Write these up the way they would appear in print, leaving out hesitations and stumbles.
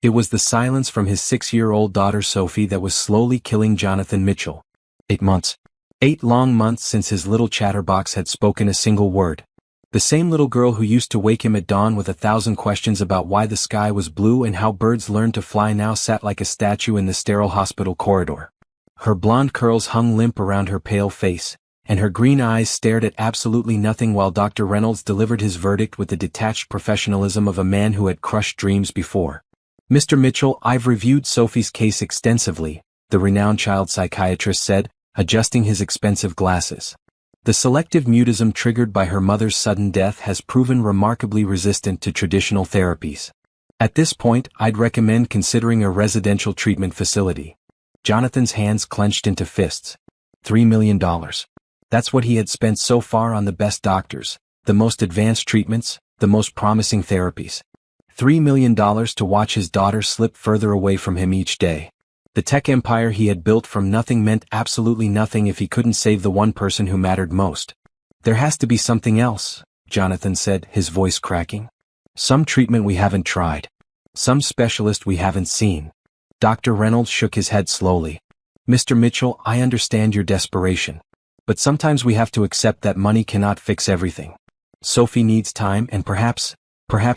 It was the silence from his 6-year-old daughter Sophie that was slowly killing Jonathan Mitchell. 8 months. 8 long months since his little chatterbox had spoken a single word. The same little girl who used to wake him at dawn with 1,000 questions about why the sky was blue and how birds learned to fly now sat like a statue in the sterile hospital corridor. Her blonde curls hung limp around her pale face, and her green eyes stared at absolutely nothing while Dr. Reynolds delivered his verdict with the detached professionalism of a man who had crushed dreams before. "Mr. Mitchell, I've reviewed Sophie's case extensively," the renowned child psychiatrist said, adjusting his expensive glasses. "The selective mutism triggered by her mother's sudden death has proven remarkably resistant to traditional therapies. At this point, I'd recommend considering a residential treatment facility." Jonathan's hands clenched into fists. $3 million. That's what he had spent so far on the best doctors, the most advanced treatments, the most promising therapies. $3 million to watch his daughter slip further away from him each day. The tech empire he had built from nothing meant absolutely nothing if he couldn't save the one person who mattered most. "There has to be something else," Jonathan said, his voice cracking. "Some treatment we haven't tried. Some specialist we haven't seen." Dr. Reynolds shook his head slowly. "Mr. Mitchell, I understand your desperation. But sometimes we have to accept that money cannot fix everything. Sophie needs time and perhaps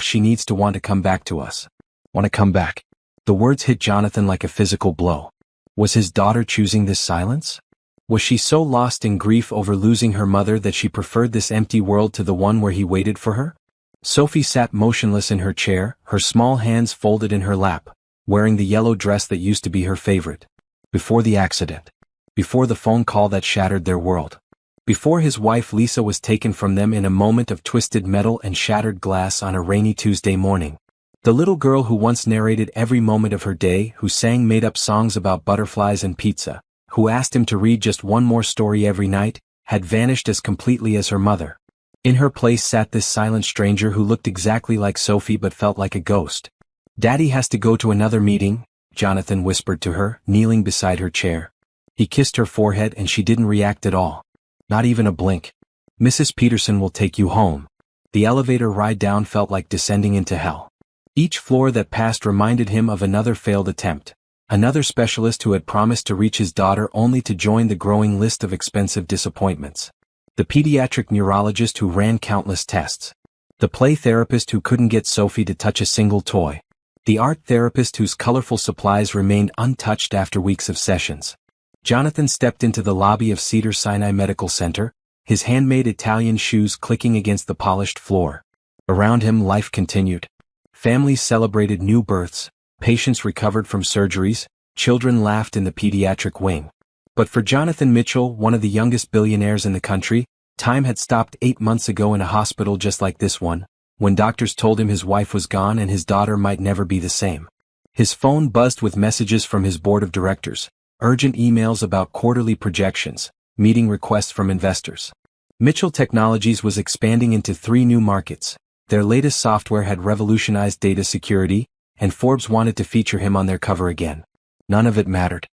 she needs to want to come back to us." "Want to come back?" The words hit Jonathan like a physical blow. Was his daughter choosing this silence? Was she so lost in grief over losing her mother that she preferred this empty world to the one where he waited for her? Sophie sat motionless in her chair, her small hands folded in her lap, wearing the yellow dress that used to be her favorite. Before the accident. Before the phone call that shattered their world. Before his wife Lisa was taken from them in a moment of twisted metal and shattered glass on a rainy Tuesday morning. The little girl who once narrated every moment of her day, who sang made-up songs about butterflies and pizza, who asked him to read just one more story every night, had vanished as completely as her mother. In her place sat this silent stranger who looked exactly like Sophie but felt like a ghost. "Daddy has to go to another meeting," Jonathan whispered to her, kneeling beside her chair. He kissed her forehead and she didn't react at all. Not even a blink. "Mrs. Peterson will take you home." The elevator ride down felt like descending into hell. Each floor that passed reminded him of another failed attempt. Another specialist who had promised to reach his daughter only to join the growing list of expensive disappointments. The pediatric neurologist who ran countless tests. The play therapist who couldn't get Sophie to touch a single toy. The art therapist whose colorful supplies remained untouched after weeks of sessions. Jonathan stepped into the lobby of Cedars-Sinai Medical Center, his handmade Italian shoes clicking against the polished floor. Around him life continued. Families celebrated new births, patients recovered from surgeries, children laughed in the pediatric wing. But for Jonathan Mitchell, one of the youngest billionaires in the country, time had stopped 8 months ago in a hospital just like this one, when doctors told him his wife was gone and his daughter might never be the same. His phone buzzed with messages from his board of directors, urgent emails about quarterly projections, meeting requests from investors. Mitchell Technologies was expanding into 3 new markets. Their latest software had revolutionized data security, and Forbes wanted to feature him on their cover again. None of it mattered.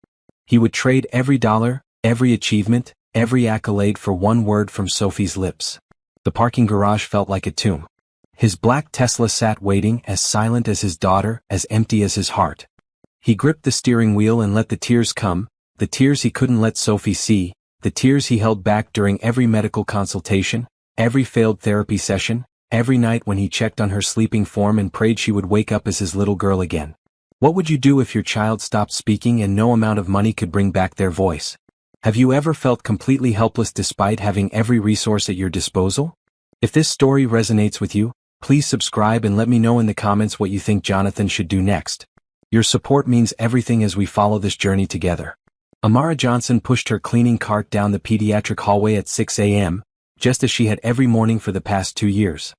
He would trade every dollar, every achievement, every accolade for one word from Sophie's lips. The parking garage felt like a tomb. His black Tesla sat waiting, as silent as his daughter, as empty as his heart. He gripped the steering wheel and let the tears come, the tears he couldn't let Sophie see, the tears he held back during every medical consultation, every failed therapy session, every night when he checked on her sleeping form and prayed she would wake up as his little girl again. What would you do if your child stopped speaking and no amount of money could bring back their voice? Have you ever felt completely helpless despite having every resource at your disposal? If this story resonates with you, please subscribe and let me know in the comments what you think Jonathan should do next. Your support means everything as we follow this journey together. Amara Johnson pushed her cleaning cart down the pediatric hallway at 6 a.m., just as she had every morning for the past 2 years.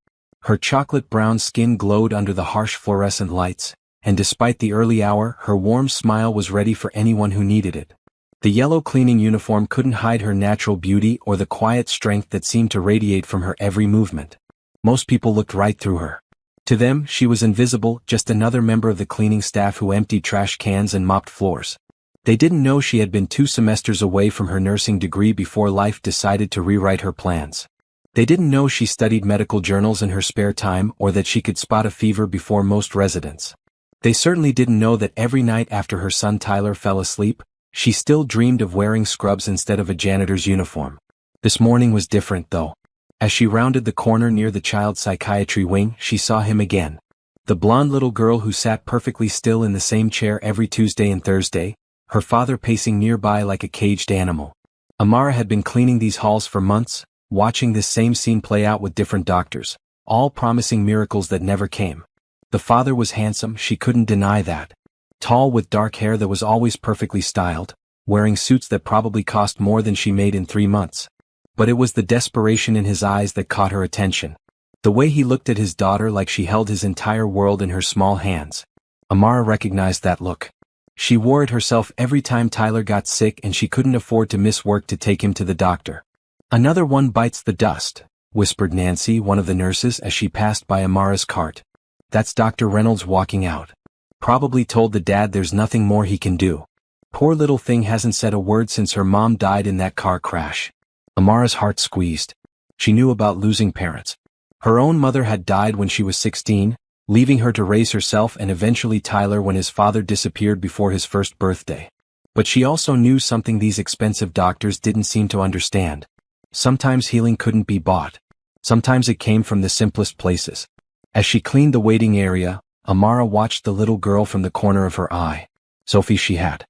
Her chocolate-brown skin glowed under the harsh fluorescent lights, and despite the early hour, her warm smile was ready for anyone who needed it. The yellow cleaning uniform couldn't hide her natural beauty or the quiet strength that seemed to radiate from her every movement. Most people looked right through her. To them, she was invisible, just another member of the cleaning staff who emptied trash cans and mopped floors. They didn't know she had been 2 semesters away from her nursing degree before life decided to rewrite her plans. They didn't know she studied medical journals in her spare time or that she could spot a fever before most residents. They certainly didn't know that every night after her son Tyler fell asleep, she still dreamed of wearing scrubs instead of a janitor's uniform. This morning was different though. As she rounded the corner near the child psychiatry wing, she saw him again. The blonde little girl who sat perfectly still in the same chair every Tuesday and Thursday, her father pacing nearby like a caged animal. Amara had been cleaning these halls for months, watching this same scene play out with different doctors, all promising miracles that never came. The father was handsome, she couldn't deny that. Tall with dark hair that was always perfectly styled, wearing suits that probably cost more than she made in 3 months. But it was the desperation in his eyes that caught her attention. The way he looked at his daughter like she held his entire world in her small hands. Amara recognized that look. She wore it herself every time Tyler got sick and she couldn't afford to miss work to take him to the doctor. "Another one bites the dust," whispered Nancy, one of the nurses, as she passed by Amara's cart. "That's Dr. Reynolds walking out. Probably told the dad there's nothing more he can do. Poor little thing hasn't said a word since her mom died in that car crash." Amara's heart squeezed. She knew about losing parents. Her own mother had died when she was 16, leaving her to raise herself and eventually Tyler when his father disappeared before his first birthday. But she also knew something these expensive doctors didn't seem to understand. Sometimes healing couldn't be bought. Sometimes it came from the simplest places. As she cleaned the waiting area, Amara watched the little girl from the corner of her eye. Sophie she had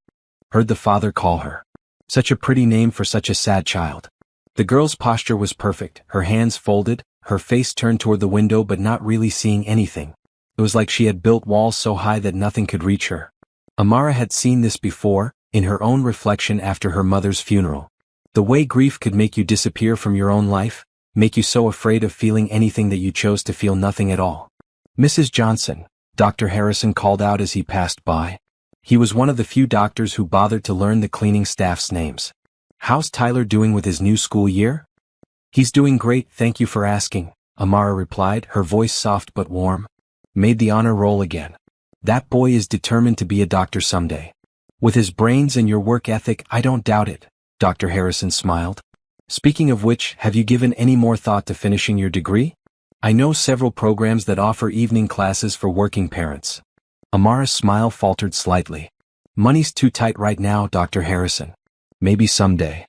heard the father call her. Such a pretty name for such a sad child. The girl's posture was perfect, her hands folded, her face turned toward the window but not really seeing anything. It was like she had built walls so high that nothing could reach her. Amara had seen this before, in her own reflection after her mother's funeral. The way grief could make you disappear from your own life, make you so afraid of feeling anything that you chose to feel nothing at all. "Mrs. Johnson," Dr. Harrison called out as he passed by. He was one of the few doctors who bothered to learn the cleaning staff's names. "How's Tyler doing with his new school year?" "He's doing great, thank you for asking," Amara replied, her voice soft but warm. "Made the honor roll again. That boy is determined to be a doctor someday. With his brains and your work ethic, I don't doubt it," Dr. Harrison smiled. "Speaking of which, have you given any more thought to finishing your degree? I know several programs that offer evening classes for working parents." Amara's smile faltered slightly. "Money's too tight right now, Dr. Harrison. Maybe someday."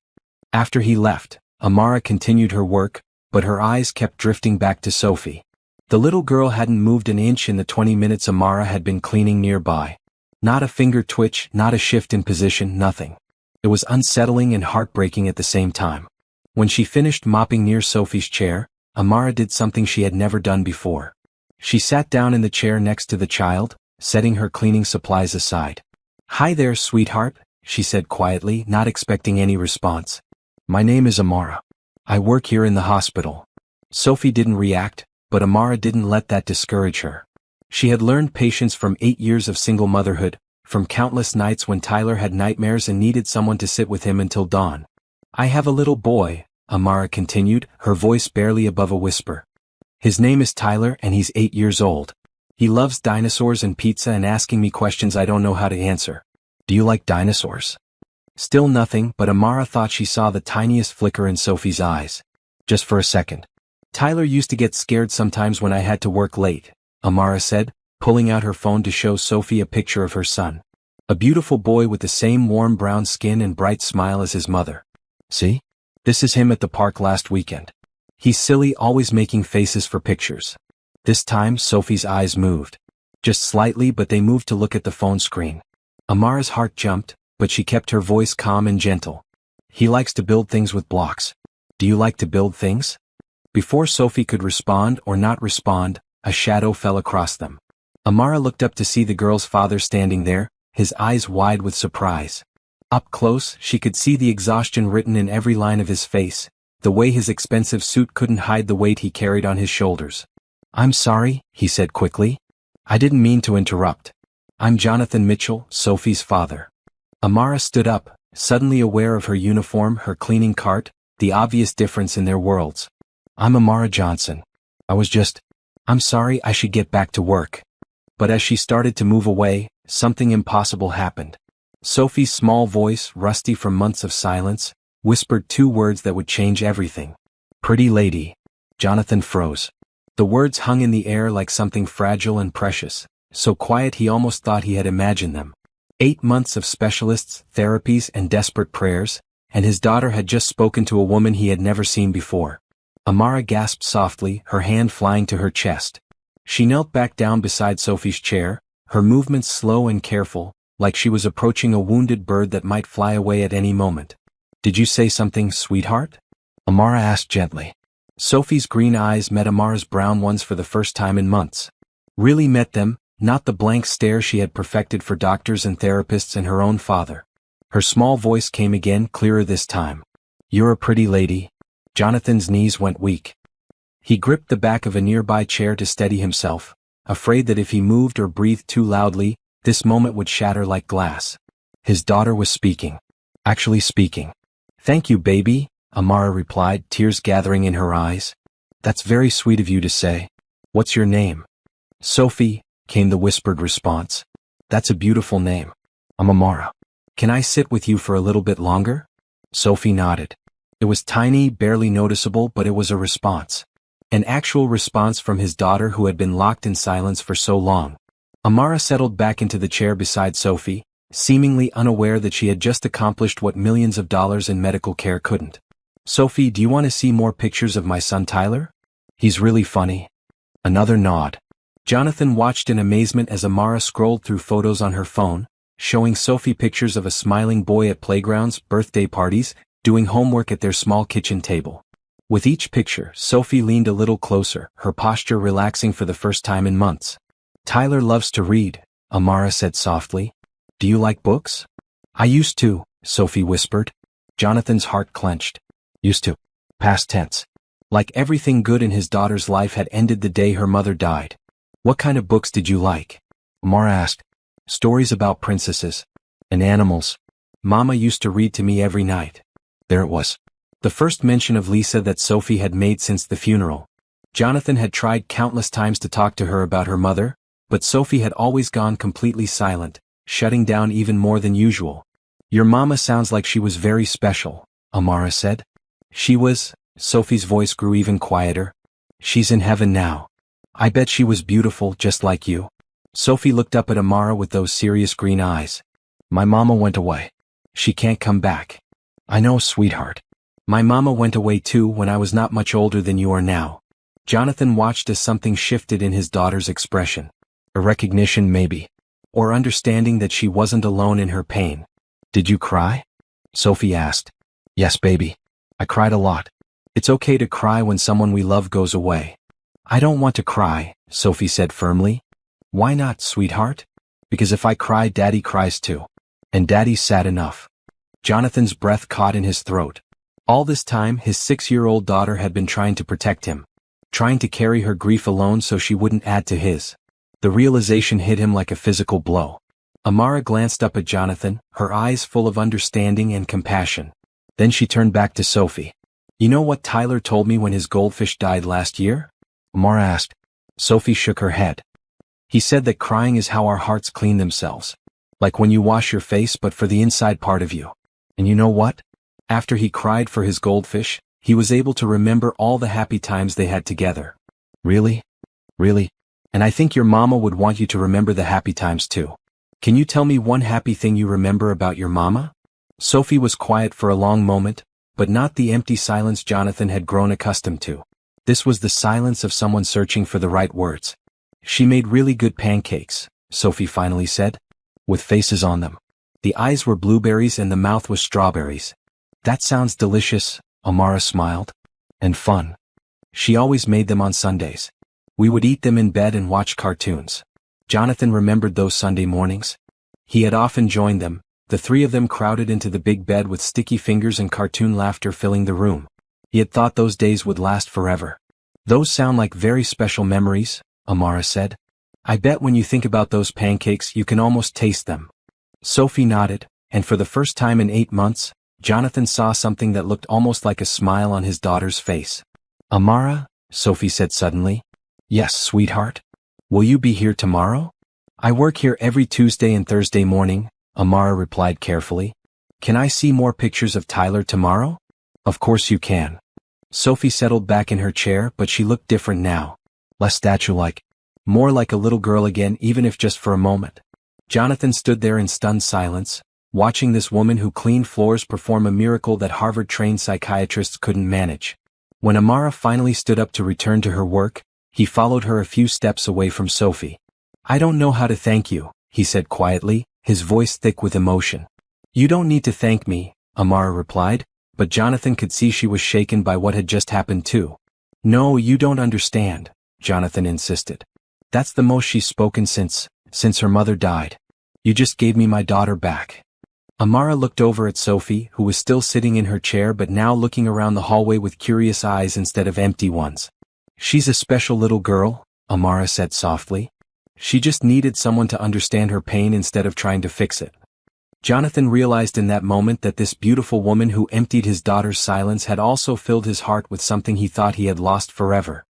After he left, Amara continued her work, but her eyes kept drifting back to Sophie. The little girl hadn't moved an inch in the 20 minutes Amara had been cleaning nearby. Not a finger twitch, not a shift in position, nothing. It was unsettling and heartbreaking at the same time. When she finished mopping near Sophie's chair, Amara did something she had never done before. She sat down in the chair next to the child, setting her cleaning supplies aside. "Hi there, sweetheart," she said quietly, not expecting any response. "My name is Amara. I work here in the hospital." Sophie didn't react, but Amara didn't let that discourage her. She had learned patience from 8 years of single motherhood, from countless nights when Tyler had nightmares and needed someone to sit with him until dawn. "I have a little boy," Amara continued, her voice barely above a whisper. "His name is Tyler and he's 8 years old. He loves dinosaurs and pizza and asking me questions I don't know how to answer. Do you like dinosaurs?" Still nothing, but Amara thought she saw the tiniest flicker in Sophie's eyes. "Just for a second. Tyler used to get scared sometimes when I had to work late," Amara said, pulling out her phone to show Sophie a picture of her son. A beautiful boy with the same warm brown skin and bright smile as his mother. "See? This is him at the park last weekend. He's silly, always making faces for pictures." This time Sophie's eyes moved. Just slightly, but they moved to look at the phone screen. Amara's heart jumped, but she kept her voice calm and gentle. "He likes to build things with blocks. Do you like to build things?" Before Sophie could respond or not respond, a shadow fell across them. Amara looked up to see the girl's father standing there, his eyes wide with surprise. Up close, she could see the exhaustion written in every line of his face, the way his expensive suit couldn't hide the weight he carried on his shoulders. "I'm sorry," he said quickly. "I didn't mean to interrupt. I'm Jonathan Mitchell, Sophie's father." Amara stood up, suddenly aware of her uniform, her cleaning cart, the obvious difference in their worlds. "I'm Amara Johnson. I'm sorry, I should get back to work." But as she started to move away, something impossible happened. Sophie's small voice, rusty from months of silence, whispered 2 words that would change everything. "Pretty lady." Jonathan froze. The words hung in the air like something fragile and precious, so quiet he almost thought he had imagined them. 8 months of specialists, therapies, and desperate prayers, and his daughter had just spoken to a woman he had never seen before. Amara gasped softly, her hand flying to her chest. She knelt back down beside Sophie's chair, her movements slow and careful, like she was approaching a wounded bird that might fly away at any moment. "Did you say something, sweetheart?" Amara asked gently. Sophie's green eyes met Amara's brown ones for the first time in months. Really met them, not the blank stare she had perfected for doctors and therapists and her own father. Her small voice came again, clearer this time. "You're a pretty lady." Jonathan's knees went weak. He gripped the back of a nearby chair to steady himself, afraid that if he moved or breathed too loudly, this moment would shatter like glass. His daughter was speaking. Actually speaking. "Thank you, baby," Amara replied, tears gathering in her eyes. "That's very sweet of you to say. What's your name?" "Sophie," came the whispered response. "That's a beautiful name. I'm Amara. Can I sit with you for a little bit longer?" Sophie nodded. It was tiny, barely noticeable, but it was a response. An actual response from his daughter who had been locked in silence for so long. Amara settled back into the chair beside Sophie, seemingly unaware that she had just accomplished what millions of dollars in medical care couldn't. "Sophie, do you want to see more pictures of my son Tyler? He's really funny." Another nod. Jonathan watched in amazement as Amara scrolled through photos on her phone, showing Sophie pictures of a smiling boy at playgrounds, birthday parties, doing homework at their small kitchen table. With each picture, Sophie leaned a little closer, her posture relaxing for the first time in months. "Tyler loves to read," Amara said softly. "Do you like books?" "I used to," Sophie whispered. Jonathan's heart clenched. Used to. Past tense. Like everything good in his daughter's life had ended the day her mother died. "What kind of books did you like?" Amara asked. "Stories about princesses. And animals. Mama used to read to me every night." There it was. The first mention of Lisa that Sophie had made since the funeral. Jonathan had tried countless times to talk to her about her mother, but Sophie had always gone completely silent, shutting down even more than usual. "Your mama sounds like she was very special," Amara said. "She was," Sophie's voice grew even quieter. "She's in heaven now. I bet she was beautiful just like you." Sophie looked up at Amara with those serious green eyes. "My mama went away. She can't come back." "I know, sweetheart. My mama went away too when I was not much older than you are now." Jonathan watched as something shifted in his daughter's expression. A recognition maybe. Or understanding that she wasn't alone in her pain. "Did you cry?" Sophie asked. "Yes, baby. I cried a lot. It's okay to cry when someone we love goes away." "I don't want to cry," Sophie said firmly. "Why not, sweetheart?" "Because if I cry, Daddy cries too. And Daddy's sad enough." Jonathan's breath caught in his throat. All this time, his 6-year-old daughter had been trying to protect him. Trying to carry her grief alone so she wouldn't add to his. The realization hit him like a physical blow. Amara glanced up at Jonathan, her eyes full of understanding and compassion. Then she turned back to Sophie. "You know what Tyler told me when his goldfish died last year?" Amara asked. Sophie shook her head. "He said that crying is how our hearts clean themselves. Like when you wash your face but for the inside part of you. And you know what? After he cried for his goldfish, he was able to remember all the happy times they had together." "Really? Really? And I think your mama would want you to remember the happy times too. Can you tell me one happy thing you remember about your mama?" Sophie was quiet for a long moment, but not the empty silence Jonathan had grown accustomed to. This was the silence of someone searching for the right words. "She made really good pancakes," Sophie finally said. "With faces on them. The eyes were blueberries and the mouth was strawberries." "That sounds delicious," Amara smiled. "And fun. She always made them on Sundays. We would eat them in bed and watch cartoons." Jonathan remembered those Sunday mornings. He had often joined them, the three of them crowded into the big bed with sticky fingers and cartoon laughter filling the room. He had thought those days would last forever. "Those sound like very special memories," Amara said. "I bet when you think about those pancakes you can almost taste them." Sophie nodded, and for the first time in 8 months, Jonathan saw something that looked almost like a smile on his daughter's face. "Amara," Sophie said suddenly. "Yes, sweetheart? Will you be here tomorrow?" "I work here every Tuesday and Thursday morning," Amara replied carefully. "Can I see more pictures of Tyler tomorrow?" "Of course you can." Sophie settled back in her chair, but she looked different now. Less statue-like. More like a little girl again, even if just for a moment. Jonathan stood there in stunned silence, watching this woman who cleaned floors perform a miracle that Harvard-trained psychiatrists couldn't manage. When Amara finally stood up to return to her work, he followed her a few steps away from Sophie. "I don't know how to thank you," he said quietly, his voice thick with emotion. "You don't need to thank me," Amara replied, but Jonathan could see she was shaken by what had just happened too. "No, you don't understand," Jonathan insisted. "That's the most she's spoken since her mother died. You just gave me my daughter back." Amara looked over at Sophie, who was still sitting in her chair but now looking around the hallway with curious eyes instead of empty ones. "She's a special little girl," Amara said softly. "She just needed someone to understand her pain instead of trying to fix it." Jonathan realized in that moment that this beautiful woman who emptied his daughter's silence had also filled his heart with something he thought he had lost forever.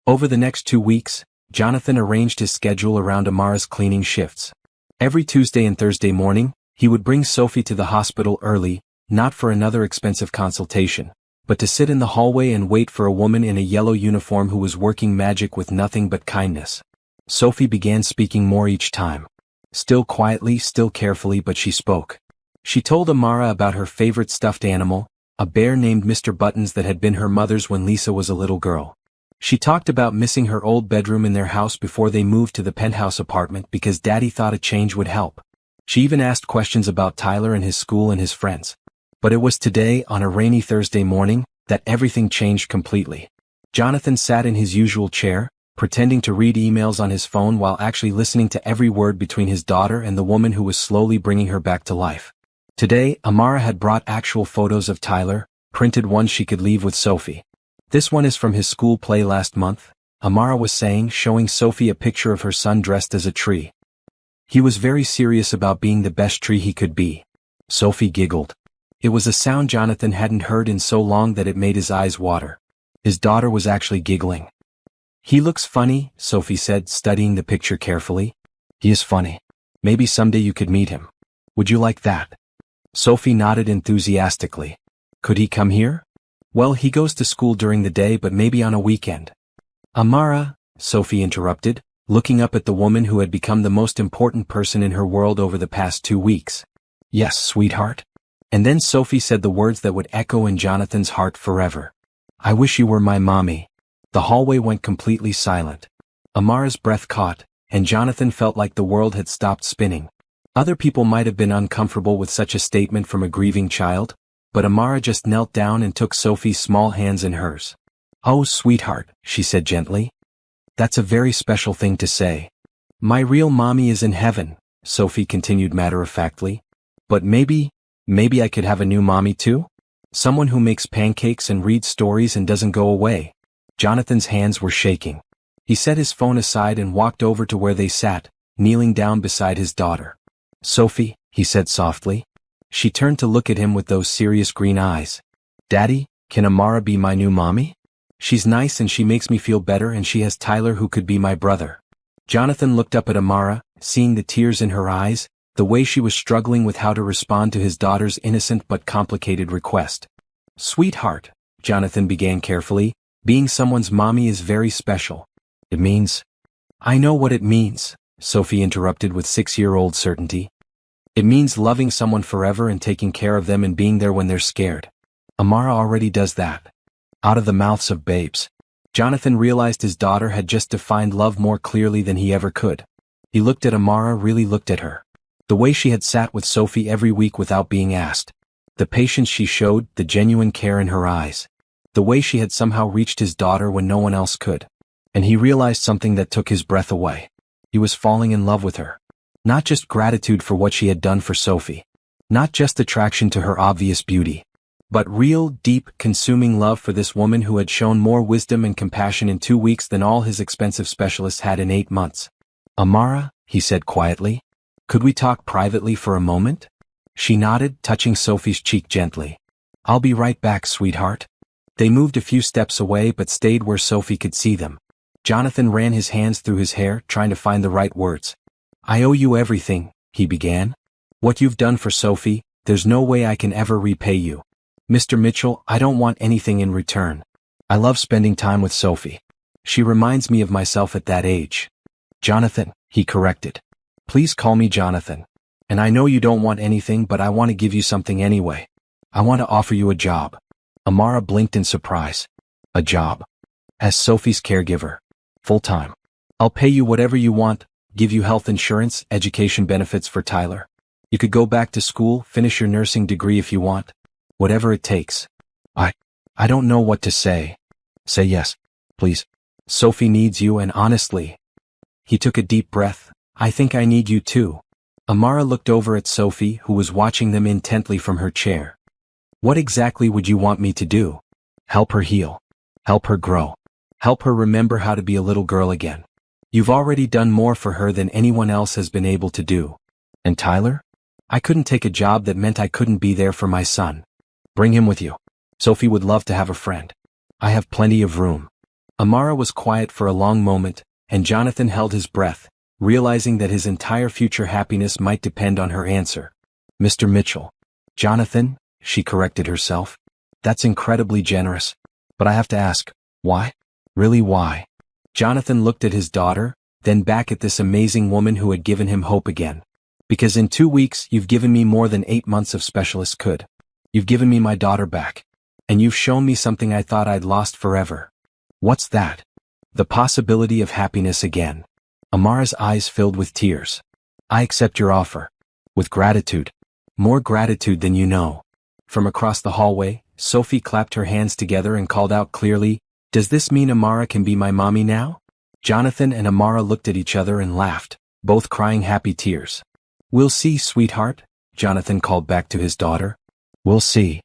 Over the next 2 weeks, Jonathan arranged his schedule around Amara's cleaning shifts. Every Tuesday and Thursday morning, he would bring Sophie to the hospital early, not for another expensive consultation, but to sit in the hallway and wait for a woman in a yellow uniform who was working magic with nothing but kindness. Sophie began speaking more each time. Still quietly, still carefully, but she spoke. She told Amara about her favorite stuffed animal, a bear named Mr. Buttons that had been her mother's when Lisa was a little girl. She talked about missing her old bedroom in their house before they moved to the penthouse apartment because Daddy thought a change would help. She even asked questions about Tyler and his school and his friends. But it was today, on a rainy Thursday morning, that everything changed completely. Jonathan sat in his usual chair, pretending to read emails on his phone while actually listening to every word between his daughter and the woman who was slowly bringing her back to life. Today, Amara had brought actual photos of Tyler, printed ones she could leave with Sophie. "This one is from his school play last month," Amara was saying, showing Sophie a picture of her son dressed as a tree. "He was very serious about being the best tree he could be." Sophie giggled. It was a sound Jonathan hadn't heard in so long that it made his eyes water. His daughter was actually giggling. "He looks funny," Sophie said, studying the picture carefully. "He is funny. Maybe someday you could meet him. Would you like that?" Sophie nodded enthusiastically. "Could he come here?" "Well, he goes to school during the day, but maybe on a weekend." "Amara," Sophie interrupted, looking up at the woman who had become the most important person in her world over the past 2 weeks. "Yes, sweetheart." And then Sophie said the words that would echo in Jonathan's heart forever. "I wish you were my mommy." The hallway went completely silent. Amara's breath caught, and Jonathan felt like the world had stopped spinning. Other people might have been uncomfortable with such a statement from a grieving child, but Amara just knelt down and took Sophie's small hands in hers. "Oh, sweetheart," she said gently. "That's a very special thing to say. My real mommy is in heaven," Sophie continued matter-of-factly. "But maybe I could have a new mommy too? Someone who makes pancakes and reads stories and doesn't go away." Jonathan's hands were shaking. He set his phone aside and walked over to where they sat, kneeling down beside his daughter. "Sophie," he said softly. She turned to look at him with those serious green eyes. "Daddy, can Amara be my new mommy? She's nice and she makes me feel better, and she has Tyler who could be my brother." Jonathan looked up at Amara, seeing the tears in her eyes, the way she was struggling with how to respond to his daughter's innocent but complicated request. "Sweetheart," Jonathan began carefully, "being someone's mommy is very special. It means—" "I know what it means," Sophie interrupted with 6-year-old certainty. "It means loving someone forever and taking care of them and being there when they're scared. Amara already does that." Out of the mouths of babes. Jonathan realized his daughter had just defined love more clearly than he ever could. He looked at Amara, really looked at her. The way she had sat with Sophie every week without being asked. The patience she showed, the genuine care in her eyes. The way she had somehow reached his daughter when no one else could. And he realized something that took his breath away. He was falling in love with her. Not just gratitude for what she had done for Sophie. Not just attraction to her obvious beauty. But real, deep, consuming love for this woman who had shown more wisdom and compassion in 2 weeks than all his expensive specialists had in 8 months. "Amara," he said quietly, "could we talk privately for a moment?" She nodded, touching Sophie's cheek gently. "I'll be right back, sweetheart." They moved a few steps away but stayed where Sophie could see them. Jonathan ran his hands through his hair, trying to find the right words. "I owe you everything," he began. "What you've done for Sophie, there's no way I can ever repay you. Mr. Mitchell, I don't want anything in return. I love spending time with Sophie. She reminds me of myself at that age. Jonathan, he corrected. Please call me Jonathan. And I know you don't want anything, but I want to give you something anyway. I want to offer you a job. Amara blinked in surprise. A job? As Sophie's caregiver. Full-time. I'll pay you whatever you want, give you health insurance, education benefits for Tyler. You could go back to school, finish your nursing degree if you want. Whatever it takes. I don't know what to say. Say yes, please. Sophie needs you, and honestly. He took a deep breath. I think I need you too. Amara looked over at Sophie, who was watching them intently from her chair. What exactly would you want me to do? Help her heal. Help her grow. Help her remember how to be a little girl again. You've already done more for her than anyone else has been able to do. And Tyler? I couldn't take a job that meant I couldn't be there for my son. Bring him with you. Sophie would love to have a friend. I have plenty of room. Amara was quiet for a long moment, and Jonathan held his breath, realizing that his entire future happiness might depend on her answer. Mr. Mitchell. Jonathan, she corrected herself. That's incredibly generous. But I have to ask, why? Really, why? Jonathan looked at his daughter, then back at this amazing woman who had given him hope again. Because in 2 weeks you've given me more than 8 months of specialist could. You've given me my daughter back. And you've shown me something I thought I'd lost forever. What's that? The possibility of happiness again. Amara's eyes filled with tears. I accept your offer. With gratitude. More gratitude than you know. From across the hallway, Sophie clapped her hands together and called out clearly, Does this mean Amara can be my mommy now? Jonathan and Amara looked at each other and laughed, both crying happy tears. We'll see, sweetheart, Jonathan called back to his daughter. We'll see.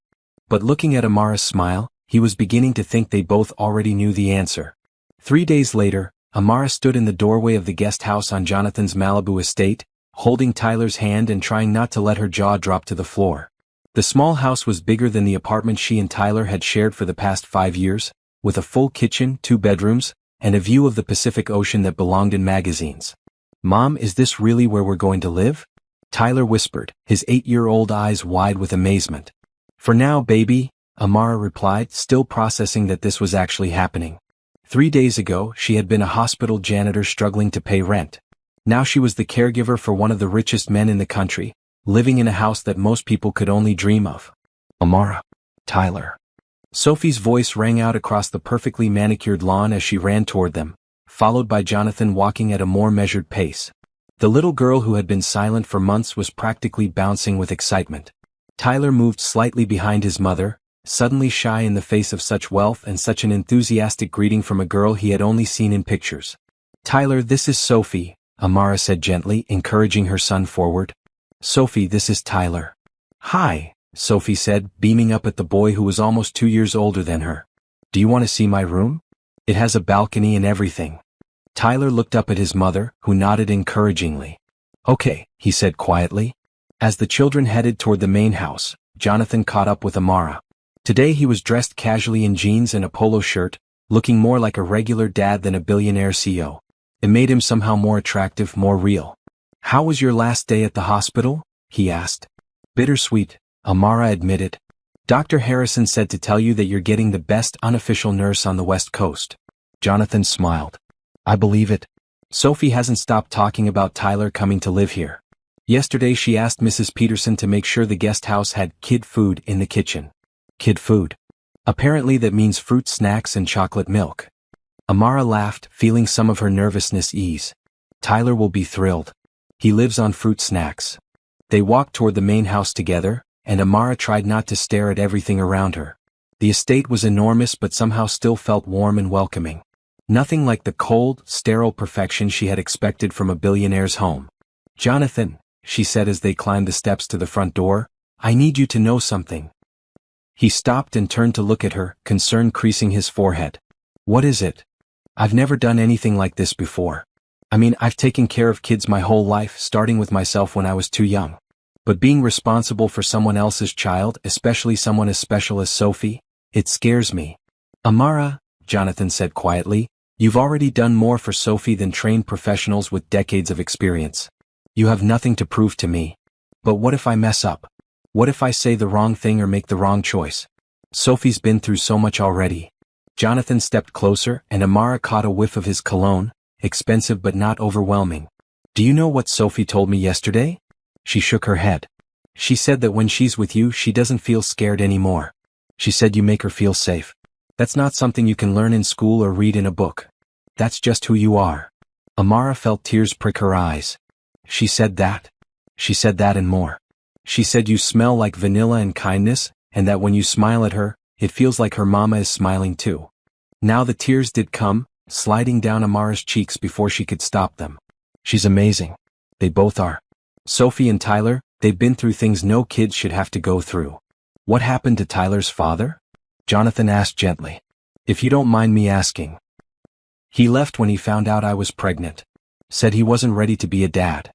But looking at Amara's smile, he was beginning to think they both already knew the answer. 3 days later, Amara stood in the doorway of the guest house on Jonathan's Malibu estate, holding Tyler's hand and trying not to let her jaw drop to the floor. The small house was bigger than the apartment she and Tyler had shared for the past 5 years, with a full kitchen, 2 bedrooms, and a view of the Pacific Ocean that belonged in magazines. Mom, is this really where we're going to live? Tyler whispered, his 8-year-old eyes wide with amazement. For now, baby, Amara replied, still processing that this was actually happening. 3 days ago, she had been a hospital janitor struggling to pay rent. Now she was the caregiver for one of the richest men in the country, living in a house that most people could only dream of. Amara. Tyler. Sophie's voice rang out across the perfectly manicured lawn as she ran toward them, followed by Jonathan walking at a more measured pace. The little girl who had been silent for months was practically bouncing with excitement. Tyler moved slightly behind his mother, suddenly shy in the face of such wealth and such an enthusiastic greeting from a girl he had only seen in pictures. Tyler, this is Sophie, Amara said gently, encouraging her son forward. Sophie, this is Tyler. Hi, Sophie said, beaming up at the boy who was almost 2 years older than her. Do you want to see my room? It has a balcony and everything. Tyler looked up at his mother, who nodded encouragingly. Okay, he said quietly. As the children headed toward the main house, Jonathan caught up with Amara. Today he was dressed casually in jeans and a polo shirt, looking more like a regular dad than a billionaire CEO. It made him somehow more attractive, more real. How was your last day at the hospital? He asked. Bittersweet, Amara admitted. Dr. Harrison said to tell you that you're getting the best unofficial nurse on the West Coast. Jonathan smiled. I believe it. Sophie hasn't stopped talking about Tyler coming to live here. Yesterday she asked Mrs. Peterson to make sure the guest house had kid food in the kitchen. Kid food. Apparently that means fruit snacks and chocolate milk. Amara laughed, feeling some of her nervousness ease. Tyler will be thrilled. He lives on fruit snacks. They walked toward the main house together, and Amara tried not to stare at everything around her. The estate was enormous but somehow still felt warm and welcoming. Nothing like the cold, sterile perfection she had expected from a billionaire's home. Jonathan, she said as they climbed the steps to the front door, I need you to know something. He stopped and turned to look at her, concern creasing his forehead. What is it? I've never done anything like this before. I mean, I've taken care of kids my whole life, starting with myself when I was too young. But being responsible for someone else's child, especially someone as special as Sophie, it scares me. Amara, Jonathan said quietly, you've already done more for Sophie than trained professionals with decades of experience. You have nothing to prove to me. But what if I mess up? What if I say the wrong thing or make the wrong choice? Sophie's been through so much already. Jonathan stepped closer and Amara caught a whiff of his cologne, expensive but not overwhelming. Do you know what Sophie told me yesterday? She shook her head. She said that when she's with you she doesn't feel scared anymore. She said you make her feel safe. That's not something you can learn in school or read in a book. That's just who you are. Amara felt tears prick her eyes. She said that. She said that and more. She said you smell like vanilla and kindness, and that when you smile at her, it feels like her mama is smiling too. Now the tears did come, sliding down Amara's cheeks before she could stop them. She's amazing. They both are. Sophie and Tyler, they've been through things no kid should have to go through. What happened to Tyler's father? Jonathan asked gently. If you don't mind me asking. He left when he found out I was pregnant. Said he wasn't ready to be a dad.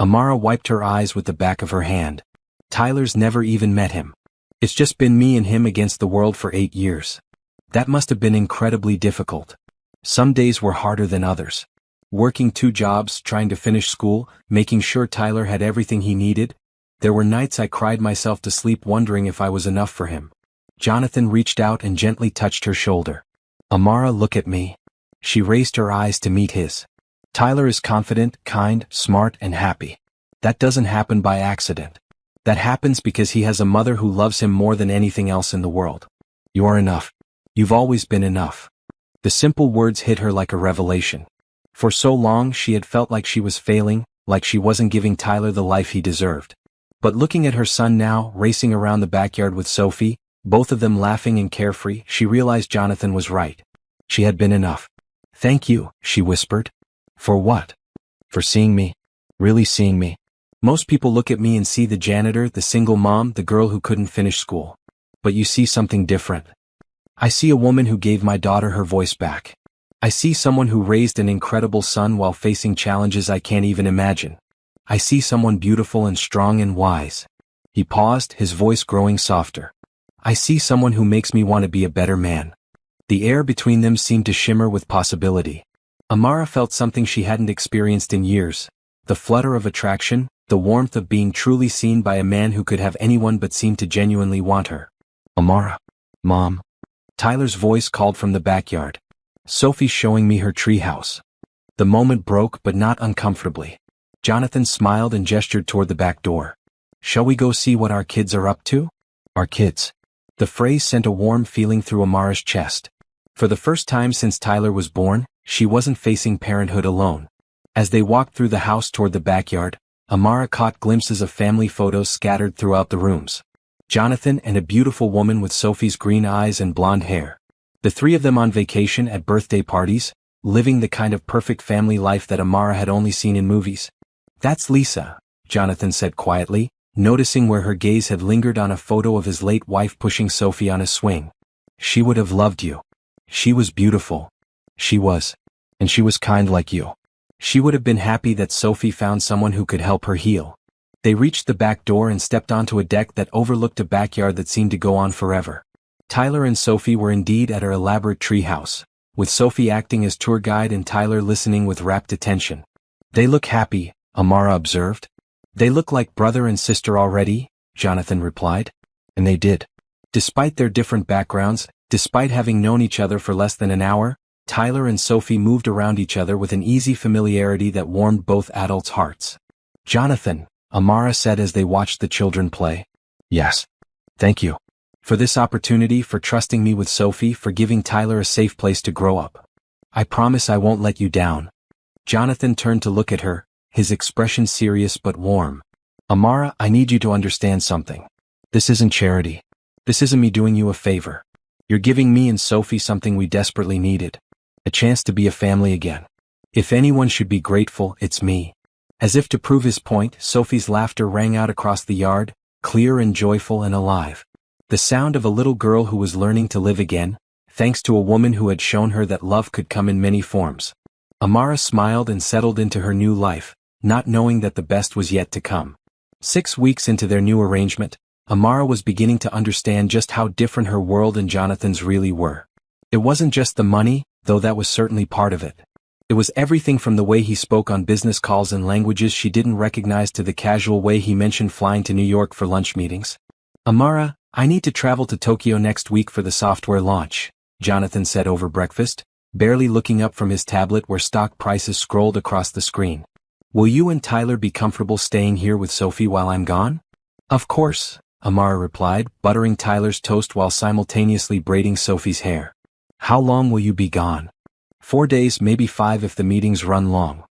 Amara wiped her eyes with the back of her hand. Tyler's never even met him. It's just been me and him against the world for 8 years. That must have been incredibly difficult. Some days were harder than others. Working 2 jobs, trying to finish school, making sure Tyler had everything he needed. There were nights I cried myself to sleep wondering if I was enough for him. Jonathan reached out and gently touched her shoulder. Amara, look at me. She raised her eyes to meet his. Tyler is confident, kind, smart, and happy. That doesn't happen by accident. That happens because he has a mother who loves him more than anything else in the world. You're enough. You've always been enough. The simple words hit her like a revelation. For so long she had felt like she was failing, like she wasn't giving Tyler the life he deserved. But looking at her son now, racing around the backyard with Sophie, both of them laughing and carefree, she realized Jonathan was right. She had been enough. Thank you, she whispered. For what? For seeing me. Really seeing me. Most people look at me and see the janitor, the single mom, the girl who couldn't finish school. But you see something different. I see a woman who gave my daughter her voice back. I see someone who raised an incredible son while facing challenges I can't even imagine. I see someone beautiful and strong and wise. He paused, his voice growing softer. I see someone who makes me want to be a better man. The air between them seemed to shimmer with possibility. Amara felt something she hadn't experienced in years. The flutter of attraction, the warmth of being truly seen by a man who could have anyone but seemed to genuinely want her. Amara. Mom. Tyler's voice called from the backyard. Sophie's showing me her treehouse. The moment broke, but not uncomfortably. Jonathan smiled and gestured toward the back door. Shall we go see what our kids are up to? Our kids. The phrase sent a warm feeling through Amara's chest. For the first time since Tyler was born, she wasn't facing parenthood alone. As they walked through the house toward the backyard, Amara caught glimpses of family photos scattered throughout the rooms. Jonathan and a beautiful woman with Sophie's green eyes and blonde hair. The 3 of them on vacation at birthday parties, living the kind of perfect family life that Amara had only seen in movies. That's Lisa, Jonathan said quietly, noticing where her gaze had lingered on a photo of his late wife pushing Sophie on a swing. She would have loved you. She was beautiful. She was. And she was kind like you. She would have been happy that Sophie found someone who could help her heal. They reached the back door and stepped onto a deck that overlooked a backyard that seemed to go on forever. Tyler and Sophie were indeed at her elaborate treehouse, with Sophie acting as tour guide and Tyler listening with rapt attention. They look happy, Amara observed. They look like brother and sister already, Jonathan replied. And they did. Despite their different backgrounds, despite having known each other for less than an hour, Tyler and Sophie moved around each other with an easy familiarity that warmed both adults' hearts. Jonathan, Amara said as they watched the children play. Yes. Thank you. For this opportunity, for trusting me with Sophie, for giving Tyler a safe place to grow up. I promise I won't let you down. Jonathan turned to look at her, his expression serious but warm. Amara, I need you to understand something. This isn't charity. This isn't me doing you a favor. You're giving me and Sophie something we desperately needed. A chance to be a family again. If anyone should be grateful, it's me. As if to prove his point, Sophie's laughter rang out across the yard, clear and joyful and alive. The sound of a little girl who was learning to live again, thanks to a woman who had shown her that love could come in many forms. Amara smiled and settled into her new life, not knowing that the best was yet to come. 6 weeks into their new arrangement, Amara was beginning to understand just how different her world and Jonathan's really were. It wasn't just the money, though that was certainly part of it. It was everything from the way he spoke on business calls in languages she didn't recognize to the casual way he mentioned flying to New York for lunch meetings. Amara, I need to travel to Tokyo next week for the software launch, Jonathan said over breakfast, barely looking up from his tablet where stock prices scrolled across the screen. Will you and Tyler be comfortable staying here with Sophie while I'm gone? Of course, Amara replied, buttering Tyler's toast while simultaneously braiding Sophie's hair. How long will you be gone? 4 days, maybe 5 if the meetings run long.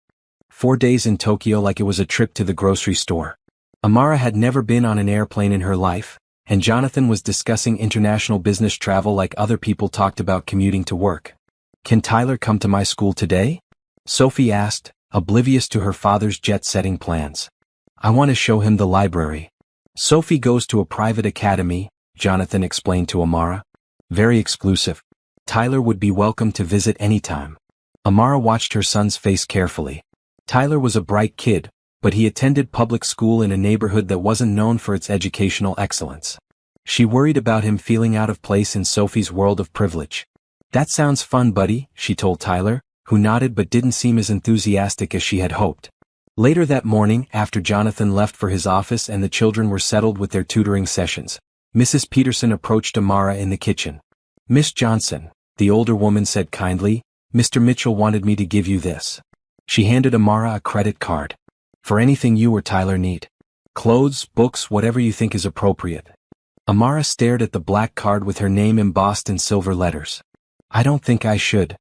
4 days in Tokyo like it was a trip to the grocery store. Amara had never been on an airplane in her life, and Jonathan was discussing international business travel like other people talked about commuting to work. Can Tyler come to my school today? Sophie asked, oblivious to her father's jet-setting plans. I want to show him the library. Sophie goes to a private academy, Jonathan explained to Amara. Very exclusive. Tyler would be welcome to visit anytime. Amara watched her son's face carefully. Tyler was a bright kid, but he attended public school in a neighborhood that wasn't known for its educational excellence. She worried about him feeling out of place in Sophie's world of privilege. That sounds fun, buddy, she told Tyler, who nodded but didn't seem as enthusiastic as she had hoped. Later that morning, after Jonathan left for his office and the children were settled with their tutoring sessions, Mrs. Peterson approached Amara in the kitchen. Miss Johnson, the older woman said kindly, Mr. Mitchell wanted me to give you this. She handed Amara a credit card. For anything you or Tyler need. Clothes, books, whatever you think is appropriate. Amara stared at the black card with her name embossed in silver letters. I don't think I should.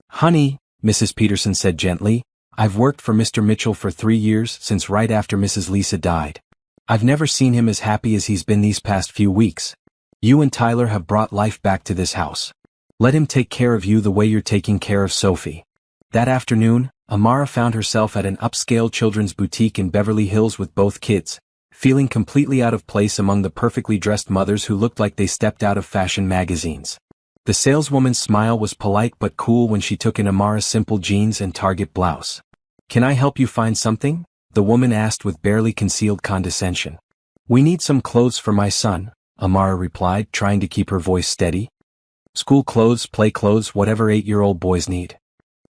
Honey, Mrs. Peterson said gently, I've worked for Mr. Mitchell for 3 years since right after Mrs. Lisa died. I've never seen him as happy as he's been these past few weeks. You and Tyler have brought life back to this house. Let him take care of you the way you're taking care of Sophie. That afternoon, Amara found herself at an upscale children's boutique in Beverly Hills with both kids, feeling completely out of place among the perfectly dressed mothers who looked like they stepped out of fashion magazines. The saleswoman's smile was polite but cool when she took in Amara's simple jeans and Target blouse. Can I help you find something? The woman asked with barely concealed condescension. We need some clothes for my son, Amara replied, trying to keep her voice steady. School clothes, play clothes, whatever 8-year-old boys need.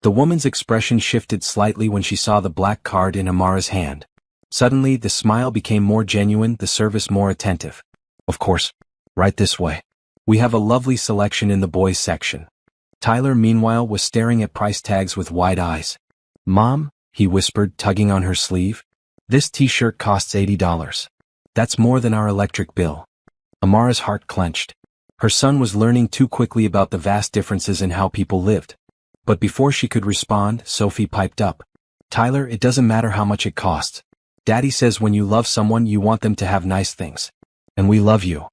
The woman's expression shifted slightly when she saw the black card in Amara's hand. Suddenly, the smile became more genuine, the service more attentive. Of course. Right this way. We have a lovely selection in the boys section. Tyler, meanwhile, was staring at price tags with wide eyes. Mom, he whispered, tugging on her sleeve. This t-shirt costs $80. That's more than our electric bill. Amara's heart clenched. Her son was learning too quickly about the vast differences in how people lived. But before she could respond, Sophie piped up. Tyler, it doesn't matter how much it costs. Daddy says when you love someone you want them to have nice things. And we love you.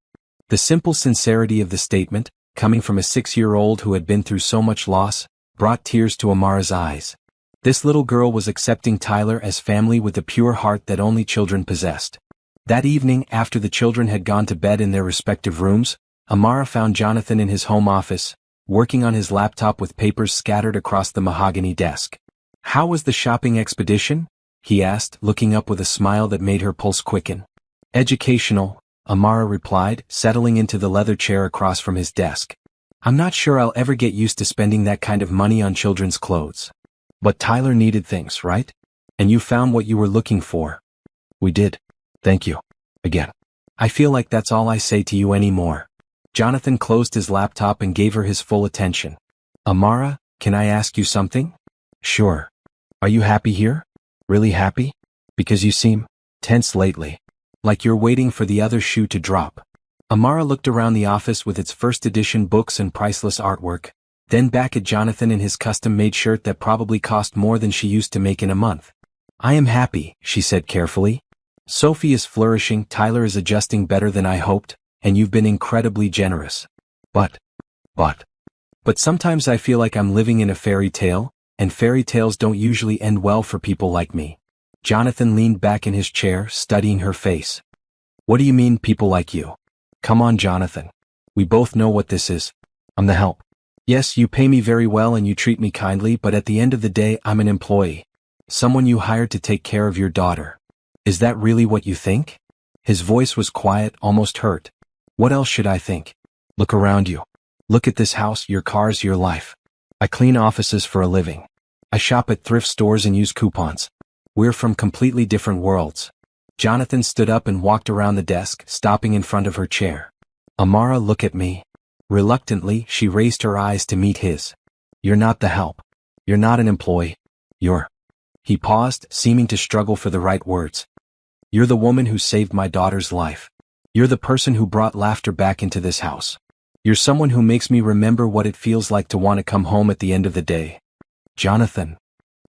The simple sincerity of the statement, coming from a 6-year-old who had been through so much loss, brought tears to Amara's eyes. This little girl was accepting Tyler as family with the pure heart that only children possessed. That evening, after the children had gone to bed in their respective rooms, Amara found Jonathan in his home office, working on his laptop with papers scattered across the mahogany desk. How was the shopping expedition? He asked, looking up with a smile that made her pulse quicken. Educational, Amara replied, settling into the leather chair across from his desk. I'm not sure I'll ever get used to spending that kind of money on children's clothes. But Tyler needed things, right? And you found what you were looking for. We did. Thank you. Again. I feel like that's all I say to you anymore. Jonathan closed his laptop and gave her his full attention. Amara, can I ask you something? Sure. Are you happy here? Really happy? Because you seem tense lately. Like you're waiting for the other shoe to drop. Amara looked around the office with its first edition books and priceless artwork, then back at Jonathan in his custom-made shirt that probably cost more than she used to make in a month. I am happy, she said carefully. Sophie is flourishing, Tyler is adjusting better than I hoped, and you've been incredibly generous. But sometimes I feel like I'm living in a fairy tale, and fairy tales don't usually end well for people like me. Jonathan leaned back in his chair, studying her face. What do you mean, people like you? Come on, Jonathan. We both know what this is. I'm the help. Yes, you pay me very well and you treat me kindly, but at the end of the day, I'm an employee. Someone you hired to take care of your daughter. Is that really what you think? His voice was quiet, almost hurt. What else should I think? Look around you. Look at this house, your cars, your life. I clean offices for a living. I shop at thrift stores and use coupons. We're from completely different worlds. Jonathan stood up and walked around the desk, stopping in front of her chair. Amara, look at me. Reluctantly, she raised her eyes to meet his. You're not the help. You're not an employee. You're... He paused, seeming to struggle for the right words. You're the woman who saved my daughter's life. You're the person who brought laughter back into this house. You're someone who makes me remember what it feels like to want to come home at the end of the day. Jonathan.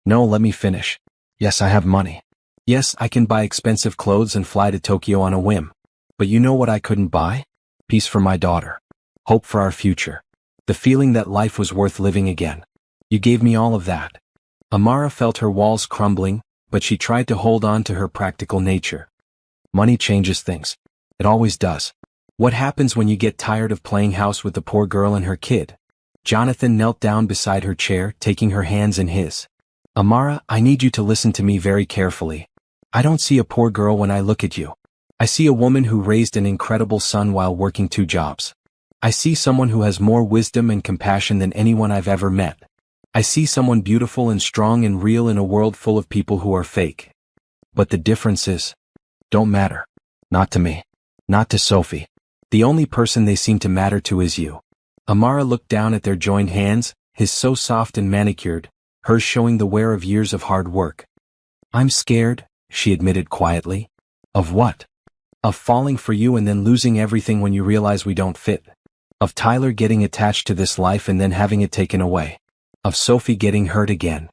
No, let me finish. Yes, I have money. Yes, I can buy expensive clothes and fly to Tokyo on a whim. But you know what I couldn't buy? Peace for my daughter. Hope for our future. The feeling that life was worth living again. You gave me all of that. Amara felt her walls crumbling, but she tried to hold on to her practical nature. Money changes things. It always does. What happens when you get tired of playing house with the poor girl and her kid? Jonathan knelt down beside her chair, taking her hands in his. Amara, I need you to listen to me very carefully. I don't see a poor girl when I look at you. I see a woman who raised an incredible son while working 2 jobs. I see someone who has more wisdom and compassion than anyone I've ever met. I see someone beautiful and strong and real in a world full of people who are fake. But the differences don't matter. Not to me. Not to Sophie. The only person they seem to matter to is you. Amara looked down at their joined hands, his so soft and manicured, hers showing the wear of years of hard work. I'm scared, she admitted quietly. Of what? Of falling for you and then losing everything when you realize we don't fit. Of Tyler getting attached to this life and then having it taken away. Of Sophie getting hurt again.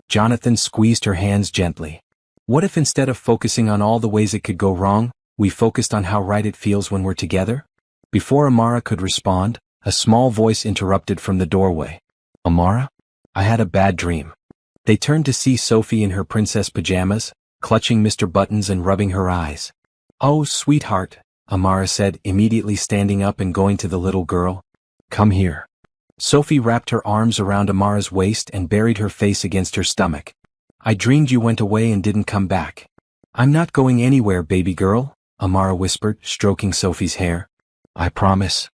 Jonathan squeezed her hands gently. What if instead of focusing on all the ways it could go wrong, we focused on how right it feels when we're together? Before Amara could respond, a small voice interrupted from the doorway. Amara? I had a bad dream. They turned to see Sophie in her princess pajamas, clutching Mr. Buttons and rubbing her eyes. Oh, sweetheart, Amara said, immediately standing up and going to the little girl. Come here. Sophie wrapped her arms around Amara's waist and buried her face against her stomach. I dreamed you went away and didn't come back. I'm not going anywhere, baby girl, Amara whispered, stroking Sophie's hair. I promise.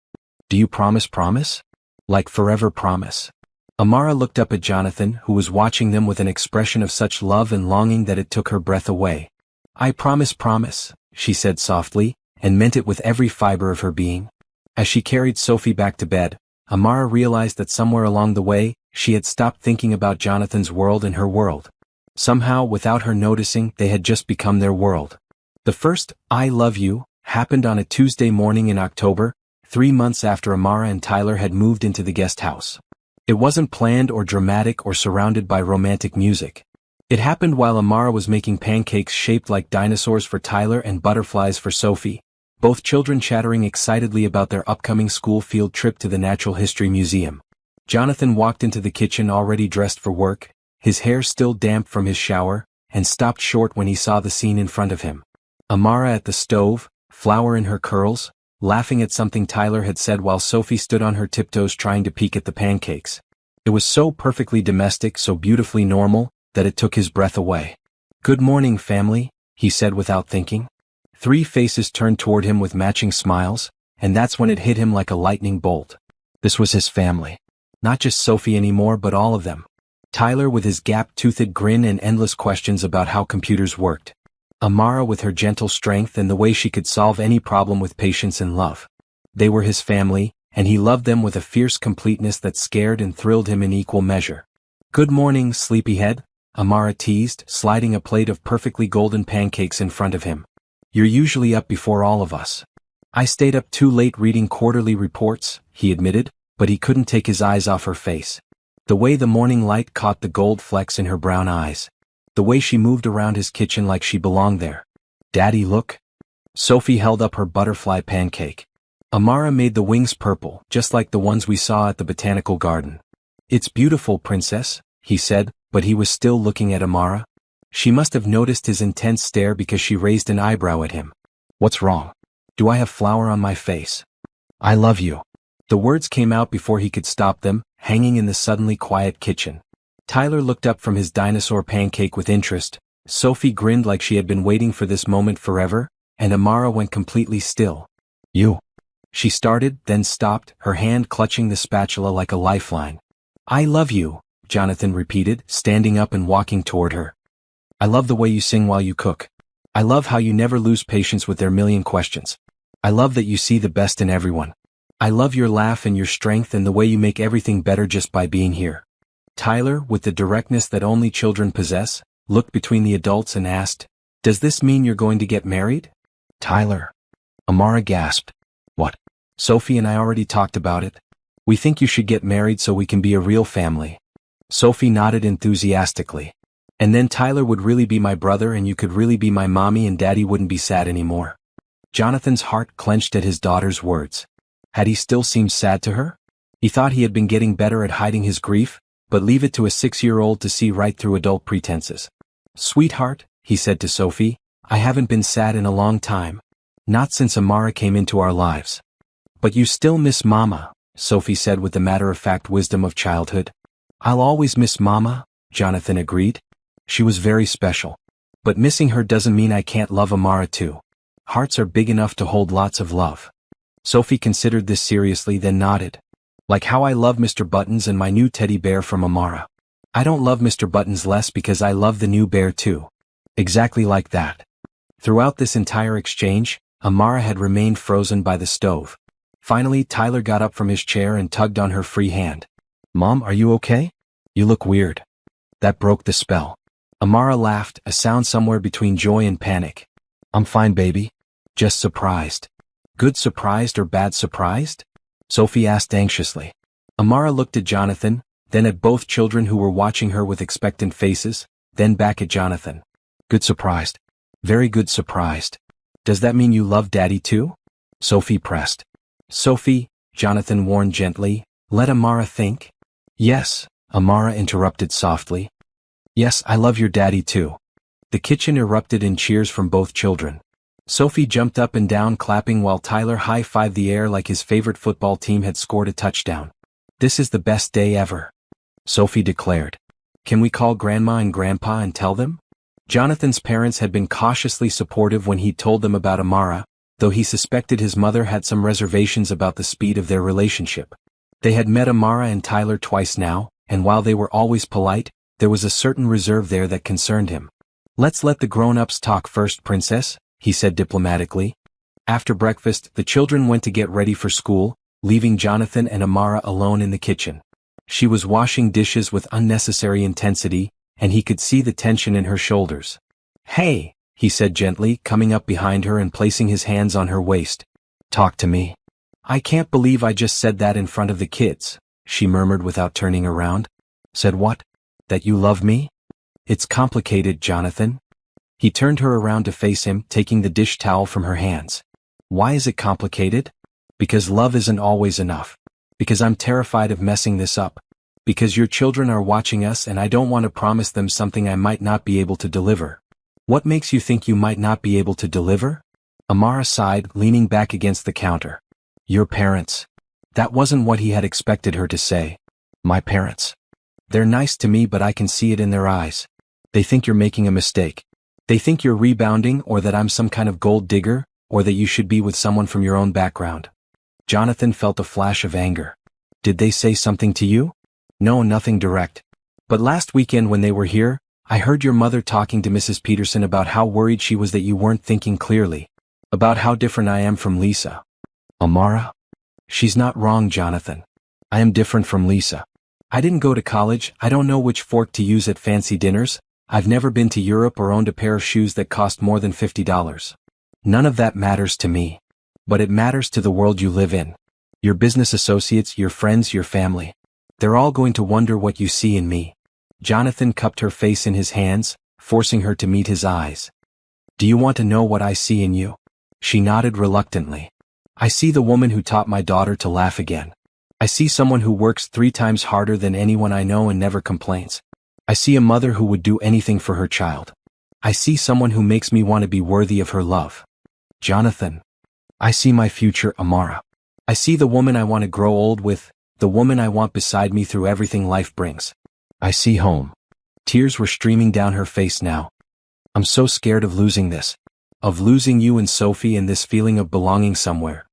Do you promise? Like forever promise. Amara looked up at Jonathan, who was watching them with an expression of such love and longing that it took her breath away. I promise, she said softly, and meant it with every fiber of her being. As she carried Sophie back to bed, Amara realized that somewhere along the way, she had stopped thinking about Jonathan's world and her world. Somehow, without her noticing, they had just become their world. The first, I love you, happened on a Tuesday morning in October, 3 months after Amara and Tyler had moved into the guest house. It wasn't planned or dramatic or surrounded by romantic music. It happened while Amara was making pancakes shaped like dinosaurs for Tyler and butterflies for Sophie, both children chattering excitedly about their upcoming school field trip to the Natural History Museum. Jonathan walked into the kitchen already dressed for work, his hair still damp from his shower, and stopped short when he saw the scene in front of him. Amara at the stove, flour in her curls, laughing at something Tyler had said while Sophie stood on her tiptoes trying to peek at the pancakes. It was so perfectly domestic, so beautifully normal, that it took his breath away. Good morning, family, he said without thinking. 3 faces turned toward him with matching smiles, and that's when it hit him like a lightning bolt. This was his family. Not just Sophie anymore, but all of them. Tyler with his gap-toothed grin and endless questions about how computers worked. Amara with her gentle strength and the way she could solve any problem with patience and love. They were his family, and he loved them with a fierce completeness that scared and thrilled him in equal measure. Good morning, sleepyhead, Amara teased, sliding a plate of perfectly golden pancakes in front of him. You're usually up before all of us. I stayed up too late reading quarterly reports, he admitted, but he couldn't take his eyes off her face. The way the morning light caught the gold flecks in her brown eyes. The way she moved around his kitchen like she belonged there. Daddy, look. Sophie held up her butterfly pancake. Amara made the wings purple, just like the ones we saw at the botanical garden. It's beautiful, princess, he said, but he was still looking at Amara. She must have noticed his intense stare because she raised an eyebrow at him. What's wrong? Do I have flour on my face? I love you. The words came out before he could stop them, hanging in the suddenly quiet kitchen. Tyler looked up from his dinosaur pancake with interest, Sophie grinned like she had been waiting for this moment forever, and Amara went completely still. You. She started, then stopped, her hand clutching the spatula like a lifeline. I love you, Jonathan repeated, standing up and walking toward her. I love the way you sing while you cook. I love how you never lose patience with their million questions. I love that you see the best in everyone. I love your laugh and your strength and the way you make everything better just by being here. Tyler, with the directness that only children possess, looked between the adults and asked, "Does this mean you're going to get married?" "Tyler." Amara gasped. "What?" "Sophie and I already talked about it. We think you should get married so we can be a real family." Sophie nodded enthusiastically. "And then Tyler would really be my brother and you could really be my mommy and daddy wouldn't be sad anymore." Jonathan's heart clenched at his daughter's words. Had he still seemed sad to her? He thought he had been getting better at hiding his grief, but leave it to a 6-year-old to see right through adult pretenses. "Sweetheart," he said to Sophie, "I haven't been sad in a long time. Not since Amara came into our lives." "But you still miss Mama," Sophie said with the matter-of-fact wisdom of childhood. "I'll always miss Mama," Jonathan agreed. "She was very special. But missing her doesn't mean I can't love Amara too. Hearts are big enough to hold lots of love." Sophie considered this seriously, then nodded. "Like how I love Mr. Buttons and my new teddy bear from Amara. I don't love Mr. Buttons less because I love the new bear too." Exactly like that. Throughout this entire exchange, Amara had remained frozen by the stove. Finally, Tyler got up from his chair and tugged on her free hand. "Mom, are you okay? You look weird." That broke the spell. Amara laughed, a sound somewhere between joy and panic. "I'm fine, baby. Just surprised." "Good surprised or bad surprised?" Sophie asked anxiously. Amara looked at Jonathan, then at both children who were watching her with expectant faces, then back at Jonathan. "Good surprised. Very good surprised. Does that mean you love Daddy too?" Sophie pressed. "Sophie," Jonathan warned gently, "let Amara think." "Yes," Amara interrupted softly. "Yes, I love your daddy too." The kitchen erupted in cheers from both children. Sophie jumped up and down clapping while Tyler high-fived the air like his favorite football team had scored a touchdown. "This is the best day ever," Sophie declared. "Can we call Grandma and Grandpa and tell them?" Jonathan's parents had been cautiously supportive when he told them about Amara, though he suspected his mother had some reservations about the speed of their relationship. They had met Amara and Tyler twice now, and while they were always polite, there was a certain reserve there that concerned him. "Let's let the grown-ups talk first, Princess," he said diplomatically. After breakfast, the children went to get ready for school, leaving Jonathan and Amara alone in the kitchen. She was washing dishes with unnecessary intensity, and he could see the tension in her shoulders. "Hey," he said gently, coming up behind her and placing his hands on her waist. "Talk to me." "I can't believe I just said that in front of the kids," she murmured without turning around. "Said what? That you love me?" "It's complicated, Jonathan." He turned her around to face him, taking the dish towel from her hands. "Why is it complicated?" "Because love isn't always enough. Because I'm terrified of messing this up. Because your children are watching us and I don't want to promise them something I might not be able to deliver." "What makes you think you might not be able to deliver?" Amara sighed, leaning back against the counter. "Your parents." That wasn't what he had expected her to say. "My parents. They're nice to me but I can see it in their eyes. They think you're making a mistake. They think you're rebounding or that I'm some kind of gold digger, or that you should be with someone from your own background." Jonathan felt a flash of anger. "Did they say something to you?" "No, nothing direct. But last weekend when they were here, I heard your mother talking to Mrs. Peterson about how worried she was that you weren't thinking clearly. About how different I am from Lisa." "Amara?" "She's not wrong, Jonathan. I am different from Lisa. I didn't go to college, I don't know which fork to use at fancy dinners, I've never been to Europe or owned a pair of shoes that cost more than $50. None of that matters to me. But it matters to the world you live in. Your business associates, your friends, your family. They're all going to wonder what you see in me." Jonathan cupped her face in his hands, forcing her to meet his eyes. "Do you want to know what I see in you?" She nodded reluctantly. "I see the woman who taught my daughter to laugh again. I see someone who works 3 times harder than anyone I know and never complains. I see a mother who would do anything for her child. I see someone who makes me want to be worthy of her love. Jonathan. I see my future Amara. I see the woman I want to grow old with, the woman I want beside me through everything life brings. I see home." Tears were streaming down her face now. "I'm so scared of losing this. Of losing you and Sophie and this feeling of belonging somewhere."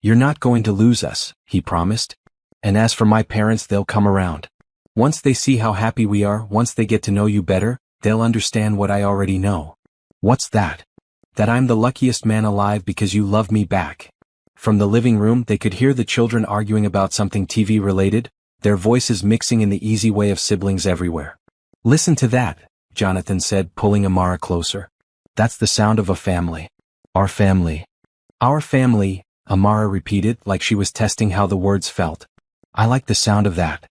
"You're not going to lose us," he promised. "And as for my parents, they'll come around. Once they see how happy we are, once they get to know you better, they'll understand what I already know." "What's that?" "That I'm the luckiest man alive because you love me back." From the living room they could hear the children arguing about something TV-related, their voices mixing in the easy way of siblings everywhere. "Listen to that," Jonathan said, pulling Amara closer. "That's the sound of a family. Our family. Our family," Amara repeated like she was testing how the words felt. "I like the sound of that."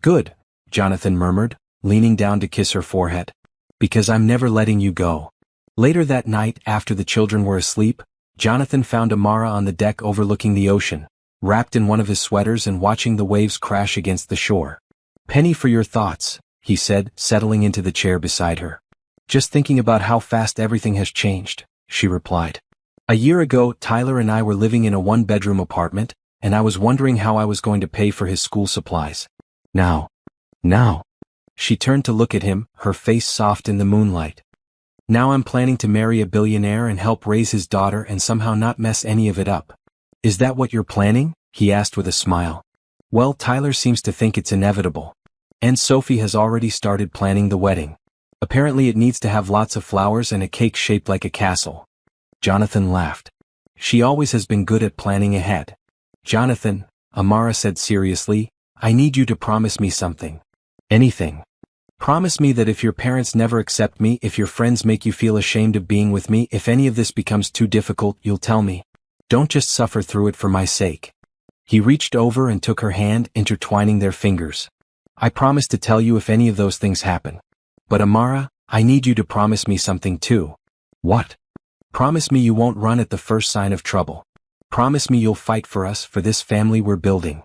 "Good," Jonathan murmured, leaning down to kiss her forehead. "Because I'm never letting you go." Later that night, after the children were asleep, Jonathan found Amara on the deck overlooking the ocean, wrapped in one of his sweaters and watching the waves crash against the shore. "Penny for your thoughts," he said, settling into the chair beside her. "Just thinking about how fast everything has changed," she replied. "A year ago, Tyler and I were living in a one-bedroom apartment, and I was wondering how I was going to pay for his school supplies. Now. She turned to look at him, her face soft in the moonlight. Now I'm planning to marry a billionaire and help raise his daughter and somehow not mess any of it up." "Is that what you're planning?" he asked with a smile. "Well, Tyler seems to think it's inevitable. And Sophie has already started planning the wedding. Apparently it needs to have lots of flowers and a cake shaped like a castle." Jonathan laughed. "She always has been good at planning ahead." "Jonathan," Amara said seriously, "I need you to promise me something." "Anything. Promise me that if your parents never accept me, if your friends make you feel ashamed of being with me, if any of this becomes too difficult, you'll tell me. Don't just suffer through it for my sake." He reached over and took her hand, intertwining their fingers. "I promise to tell you if any of those things happen. But Amara, I need you to promise me something too." "What?" "Promise me you won't run at the first sign of trouble. Promise me you'll fight for us, for this family we're building."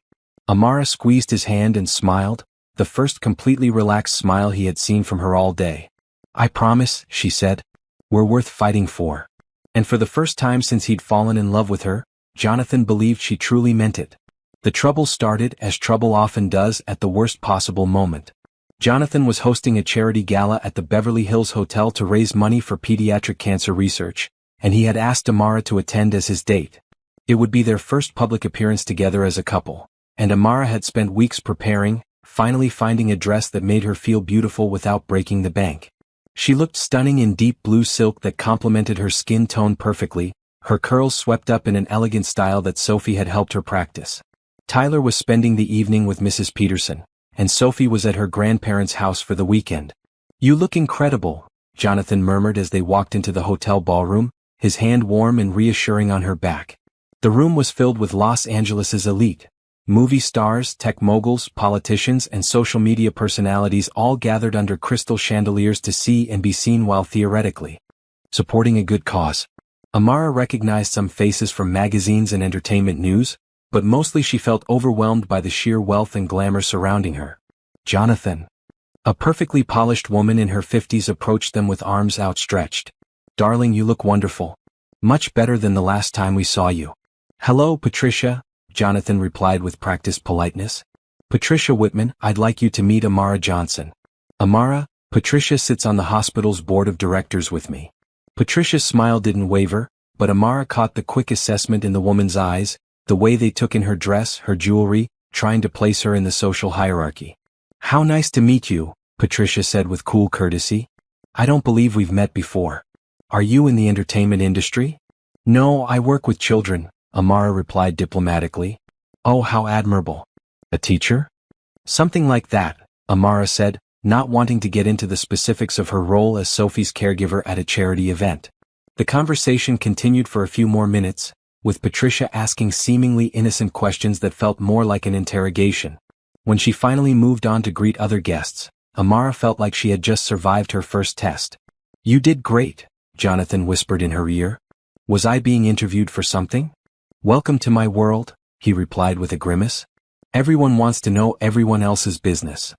Amara squeezed his hand and smiled, the first completely relaxed smile he had seen from her all day. "I promise," she said. "We're worth fighting for." And for the first time since he'd fallen in love with her, Jonathan believed she truly meant it. The trouble started, as trouble often does, at the worst possible moment. Jonathan was hosting a charity gala at the Beverly Hills Hotel to raise money for pediatric cancer research, and he had asked Amara to attend as his date. It would be their first public appearance together as a couple, and Amara had spent weeks preparing, finally finding a dress that made her feel beautiful without breaking the bank. She looked stunning in deep blue silk that complemented her skin tone perfectly, her curls swept up in an elegant style that Sophie had helped her practice. Tyler was spending the evening with Mrs. Peterson, and Sophie was at her grandparents' house for the weekend. "You look incredible," Jonathan murmured as they walked into the hotel ballroom, his hand warm and reassuring on her back. The room was filled with Los Angeles's elite. Movie stars, tech moguls, politicians, and social media personalities all gathered under crystal chandeliers to see and be seen while theoretically supporting a good cause. Amara recognized some faces from magazines and entertainment news, but mostly she felt overwhelmed by the sheer wealth and glamour surrounding her. "Jonathan." A perfectly polished woman in her 50s approached them with arms outstretched. "Darling, you look wonderful. Much better than the last time we saw you." "Hello, Patricia," Jonathan replied with practiced politeness. "Patricia Whitman, I'd like you to meet Amara Johnson." "Amara, Patricia sits on the hospital's board of directors with me." Patricia's smile didn't waver, but Amara caught the quick assessment in the woman's eyes, the way they took in her dress, her jewelry, trying to place her in the social hierarchy. "How nice to meet you," Patricia said with cool courtesy. "I don't believe we've met before. Are you in the entertainment industry?" "No, I work with children," Amara replied diplomatically. "Oh, how admirable. A teacher?" "Something like that," Amara said, not wanting to get into the specifics of her role as Sophie's caregiver at a charity event. The conversation continued for a few more minutes, with Patricia asking seemingly innocent questions that felt more like an interrogation. When she finally moved on to greet other guests, Amara felt like she had just survived her first test. "You did great," Jonathan whispered in her ear. "Was I being interviewed for something?" "Welcome to my world," he replied with a grimace. "Everyone wants to know everyone else's business."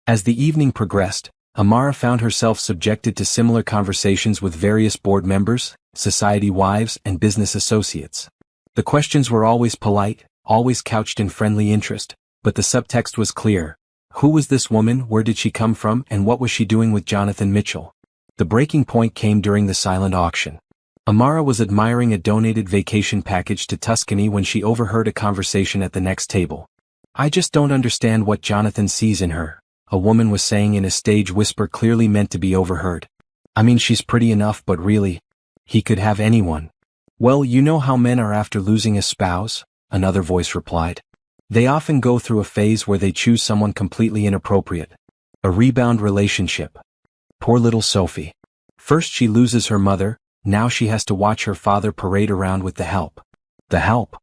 As the evening progressed, Amara found herself subjected to similar conversations with various board members, society wives, and business associates. The questions were always polite, always couched in friendly interest, but the subtext was clear. Who was this woman, where did she come from, and what was she doing with Jonathan Mitchell? The breaking point came during the silent auction. Amara was admiring a donated vacation package to Tuscany when she overheard a conversation at the next table. "I just don't understand what Jonathan sees in her," a woman was saying in a stage whisper clearly meant to be overheard. "I mean, she's pretty enough, but really, he could have anyone." Well, you know how men are after losing a spouse, another voice replied. They often go through a phase where they choose someone completely inappropriate. A rebound relationship. Poor little Sophie. First she loses her mother, now she has to watch her father parade around with the help. The help?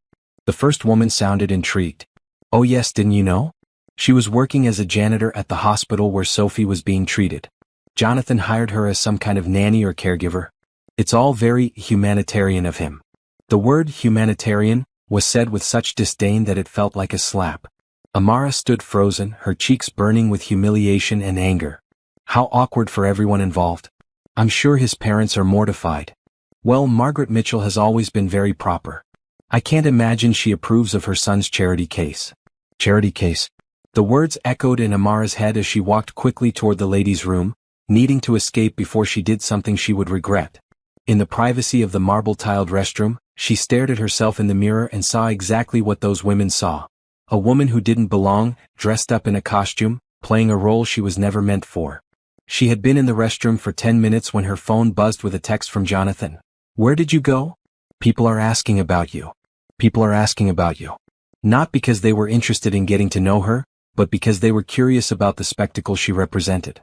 The first woman sounded intrigued. Oh yes, didn't you know? She was working as a janitor at the hospital where Sophie was being treated. Jonathan hired her as some kind of nanny or caregiver. It's all very humanitarian of him. The word humanitarian was said with such disdain that it felt like a slap. Amara stood frozen, her cheeks burning with humiliation and anger. How awkward for everyone involved. I'm sure his parents are mortified. Well, Margaret Mitchell has always been very proper. I can't imagine she approves of her son's charity case. Charity case. The words echoed in Amara's head as she walked quickly toward the ladies' room, needing to escape before she did something she would regret. In the privacy of the marble-tiled restroom, she stared at herself in the mirror and saw exactly what those women saw. A woman who didn't belong, dressed up in a costume, playing a role she was never meant for. She had been in the restroom for 10 minutes when her phone buzzed with a text from Jonathan. Where did you go? People are asking about you. People are asking about you. Not because they were interested in getting to know her, but because they were curious about the spectacle she represented.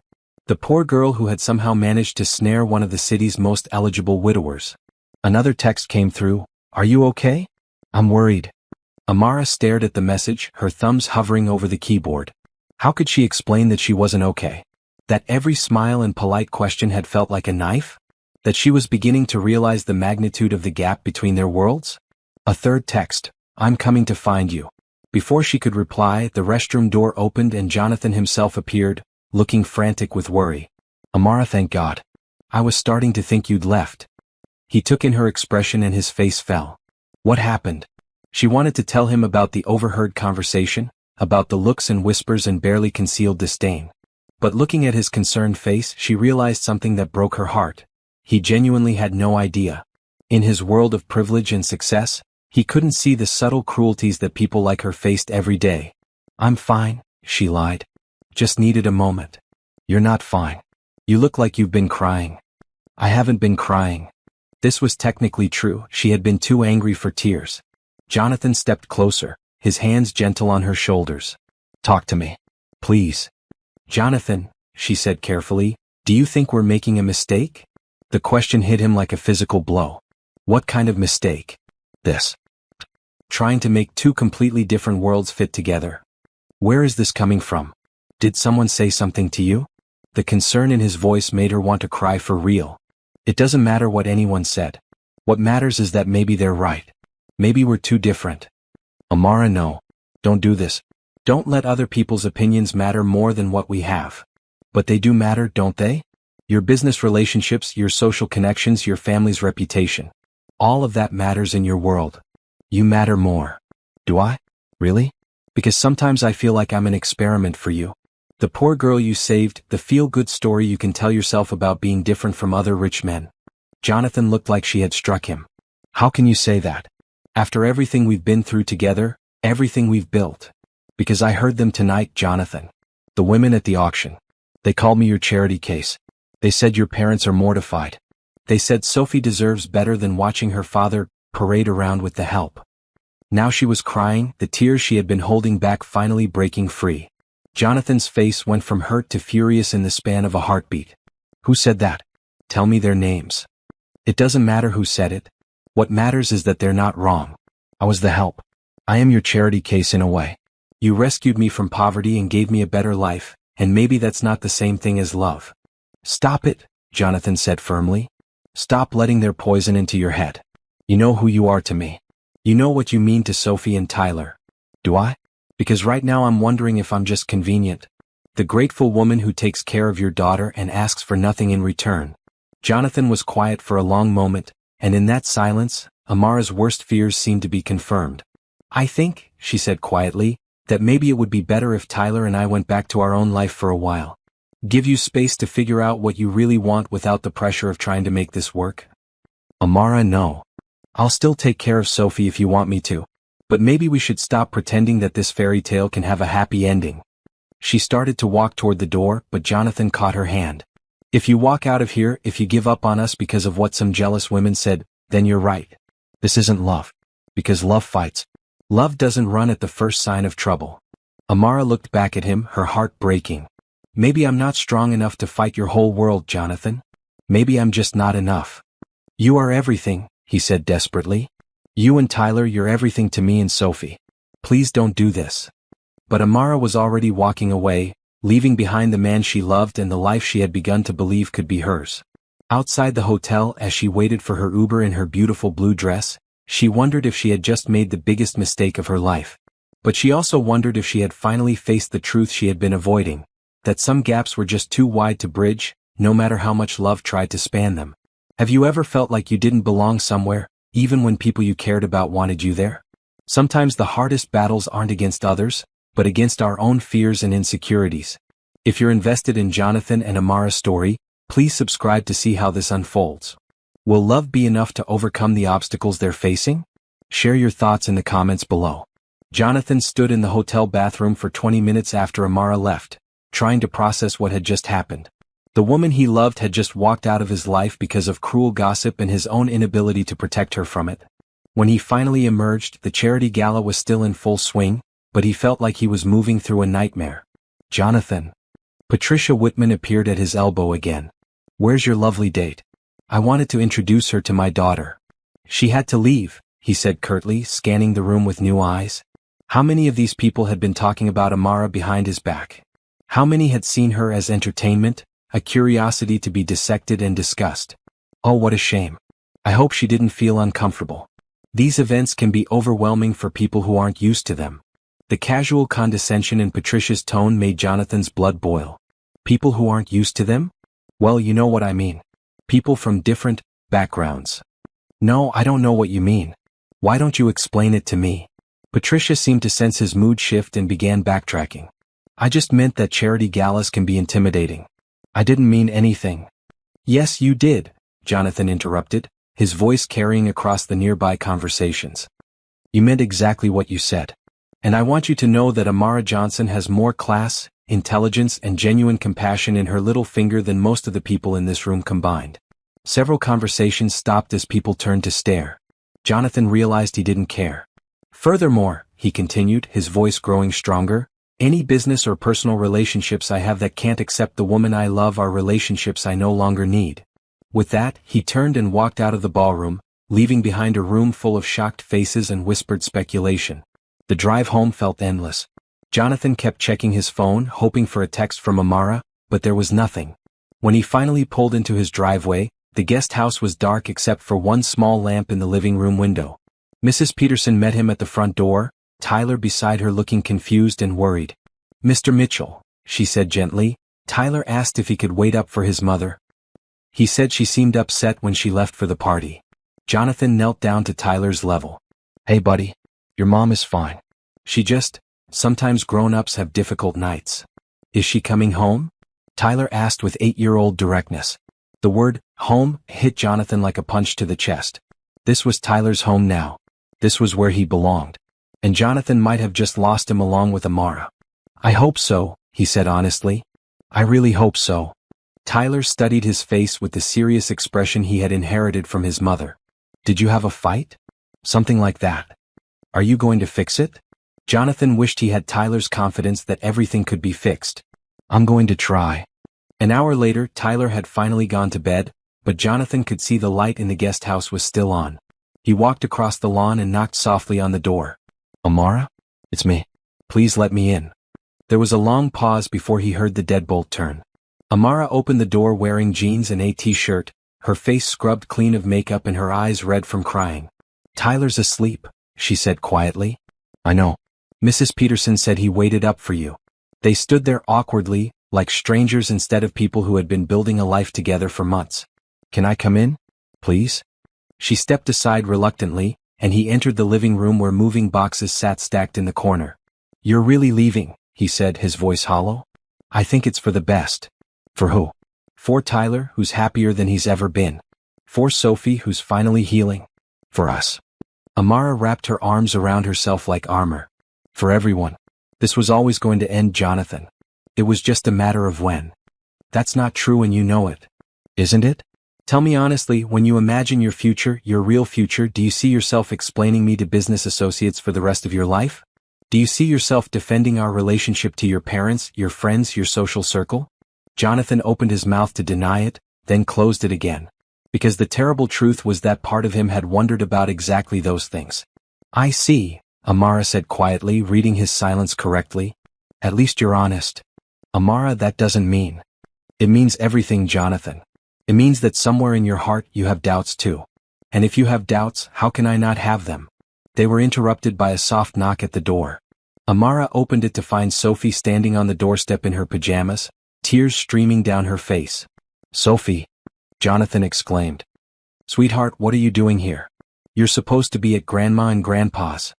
The poor girl who had somehow managed to snare one of the city's most eligible widowers. Another text came through. Are you okay? I'm worried. Amara stared at the message, her thumbs hovering over the keyboard. How could she explain that she wasn't okay? That every smile and polite question had felt like a knife? That she was beginning to realize the magnitude of the gap between their worlds? A third text. I'm coming to find you. Before she could reply, the restroom door opened and Jonathan himself appeared, looking frantic with worry. Amara, thank God. I was starting to think you'd left. He took in her expression and his face fell. What happened? She wanted to tell him about the overheard conversation, about the looks and whispers and barely concealed disdain. But looking at his concerned face, she realized something that broke her heart. He genuinely had no idea. In his world of privilege and success, he couldn't see the subtle cruelties that people like her faced every day. I'm fine, she lied. Just needed a moment. You're not fine. You look like you've been crying. I haven't been crying. This was technically true, she had been too angry for tears. Jonathan stepped closer, his hands gentle on her shoulders. Talk to me. Please. Jonathan, she said carefully, do you think we're making a mistake? The question hit him like a physical blow. What kind of mistake? This. Trying to make two completely different worlds fit together. Where is this coming from? Did someone say something to you? The concern in his voice made her want to cry for real. It doesn't matter what anyone said. What matters is that maybe they're right. Maybe we're too different. Amara, no. Don't do this. Don't let other people's opinions matter more than what we have. But they do matter, don't they? Your business relationships, your social connections, your family's reputation. All of that matters in your world. You matter more. Do I? Really? Because sometimes I feel like I'm an experiment for you. The poor girl you saved, the feel-good story you can tell yourself about being different from other rich men. Jonathan looked like she had struck him. How can you say that? After everything we've been through together, everything we've built. Because I heard them tonight, Jonathan. The women at the auction. They called me your charity case. They said your parents are mortified. They said Sophie deserves better than watching her father parade around with the help. Now she was crying, the tears she had been holding back finally breaking free. Jonathan's face went from hurt to furious in the span of a heartbeat. Who said that? Tell me their names. It doesn't matter who said it. What matters is that they're not wrong. I was the help. I am your charity case in a way. You rescued me from poverty and gave me a better life, and maybe that's not the same thing as love. Stop it, Jonathan said firmly. Stop letting their poison into your head. You know who you are to me. You know what you mean to Sophie and Tyler. Do I? Because right now I'm wondering if I'm just convenient. The grateful woman who takes care of your daughter and asks for nothing in return. Jonathan was quiet for a long moment, and in that silence, Amara's worst fears seemed to be confirmed. I think, she said quietly, that maybe it would be better if Tyler and I went back to our own life for a while. Give you space to figure out what you really want without the pressure of trying to make this work. Amara, no. I'll still take care of Sophie if you want me to. But maybe we should stop pretending that this fairy tale can have a happy ending. She started to walk toward the door, but Jonathan caught her hand. If you walk out of here, if you give up on us because of what some jealous women said, then you're right. This isn't love. Because love fights. Love doesn't run at the first sign of trouble. Amara looked back at him, her heart breaking. Maybe I'm not strong enough to fight your whole world, Jonathan. Maybe I'm just not enough. You are everything, he said desperately. You and Tyler, you're everything to me and Sophie. Please don't do this. But Amara was already walking away, leaving behind the man she loved and the life she had begun to believe could be hers. Outside the hotel, as she waited for her Uber in her beautiful blue dress, she wondered if she had just made the biggest mistake of her life. But she also wondered if she had finally faced the truth she had been avoiding, that some gaps were just too wide to bridge, no matter how much love tried to span them. Have you ever felt like you didn't belong somewhere, even when people you cared about wanted you there? Sometimes the hardest battles aren't against others, but against our own fears and insecurities. If you're invested in Jonathan and Amara's story, please subscribe to see how this unfolds. Will love be enough to overcome the obstacles they're facing? Share your thoughts in the comments below. Jonathan stood in the hotel bathroom for 20 minutes after Amara left, trying to process what had just happened. The woman he loved had just walked out of his life because of cruel gossip and his own inability to protect her from it. When he finally emerged, the charity gala was still in full swing, but he felt like he was moving through a nightmare. Jonathan. Patricia Whitman appeared at his elbow again. Where's your lovely date? I wanted to introduce her to my daughter. She had to leave, he said curtly, scanning the room with new eyes. How many of these people had been talking about Amara behind his back? How many had seen her as entertainment, a curiosity to be dissected and discussed? Oh, what a shame. I hope she didn't feel uncomfortable. These events can be overwhelming for people who aren't used to them. The casual condescension in Patricia's tone made Jonathan's blood boil. People who aren't used to them? Well, you know what I mean. People from different backgrounds. No, I don't know what you mean. Why don't you explain it to me? Patricia seemed to sense his mood shift and began backtracking. I just meant that charity galas can be intimidating. I didn't mean anything. Yes, you did, Jonathan interrupted, his voice carrying across the nearby conversations. You meant exactly what you said. And I want you to know that Amara Johnson has more class, intelligence and genuine compassion in her little finger than most of the people in this room combined. Several conversations stopped as people turned to stare. Jonathan realized he didn't care. Furthermore, he continued, his voice growing stronger, any business or personal relationships I have that can't accept the woman I love are relationships I no longer need. With that, he turned and walked out of the ballroom, leaving behind a room full of shocked faces and whispered speculation. The drive home felt endless. Jonathan kept checking his phone, hoping for a text from Amara, but there was nothing. When he finally pulled into his driveway, the guest house was dark except for one small lamp in the living room window. Mrs. Peterson met him at the front door, Tyler beside her looking confused and worried. Mr. Mitchell, she said gently. Tyler asked if he could wait up for his mother. He said she seemed upset when she left for the party. Jonathan knelt down to Tyler's level. Hey buddy, your mom is fine. Sometimes grown-ups have difficult nights. Is she coming home? Tyler asked with 8-year-old directness. The word, home, hit Jonathan like a punch to the chest. This was Tyler's home now. This was where he belonged. And Jonathan might have just lost him along with Amara. I hope so, he said honestly. I really hope so. Tyler studied his face with the serious expression he had inherited from his mother. Did you have a fight? Something like that. Are you going to fix it? Jonathan wished he had Tyler's confidence that everything could be fixed. I'm going to try. An hour later, Tyler had finally gone to bed, but Jonathan could see the light in the guest house was still on. He walked across the lawn and knocked softly on the door. Amara? It's me. Please let me in. There was a long pause before he heard the deadbolt turn. Amara opened the door wearing jeans and a t-shirt, her face scrubbed clean of makeup and her eyes red from crying. Tyler's asleep, she said quietly. I know. Mrs. Peterson said he waited up for you. They stood there awkwardly, like strangers instead of people who had been building a life together for months. Can I come in? Please? She stepped aside reluctantly, and he entered the living room where moving boxes sat stacked in the corner. You're really leaving, he said, his voice hollow. I think it's for the best. For who? For Tyler, who's happier than he's ever been. For Sophie, who's finally healing. For us. Amara wrapped her arms around herself like armor. For everyone. This was always going to end, Jonathan. It was just a matter of when. That's not true and you know it. Isn't it? Tell me honestly, when you imagine your future, your real future, do you see yourself explaining me to business associates for the rest of your life? Do you see yourself defending our relationship to your parents, your friends, your social circle? Jonathan opened his mouth to deny it, then closed it again. Because the terrible truth was that part of him had wondered about exactly those things. I see, Amara said quietly, reading his silence correctly. At least you're honest. Amara, that doesn't mean. It means everything, Jonathan. It means that somewhere in your heart you have doubts too. And if you have doubts, how can I not have them? They were interrupted by a soft knock at the door. Amara opened it to find Sophie standing on the doorstep in her pajamas, tears streaming down her face. Sophie! Jonathan exclaimed. Sweetheart, what are you doing here? You're supposed to be at Grandma and Grandpa's.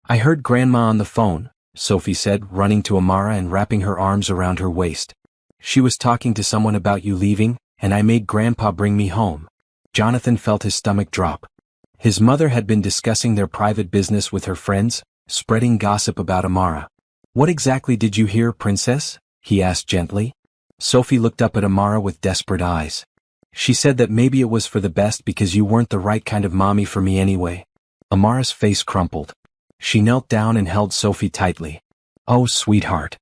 I heard Grandma on the phone, Sophie said, running to Amara and wrapping her arms around her waist. She was talking to someone about you leaving, and I made Grandpa bring me home. Jonathan felt his stomach drop. His mother had been discussing their private business with her friends, spreading gossip about Amara. What exactly did you hear, Princess? He asked gently. Sophie looked up at Amara with desperate eyes. She said that maybe it was for the best because you weren't the right kind of mommy for me anyway. Amara's face crumpled. She knelt down and held Sophie tightly. Oh, sweetheart.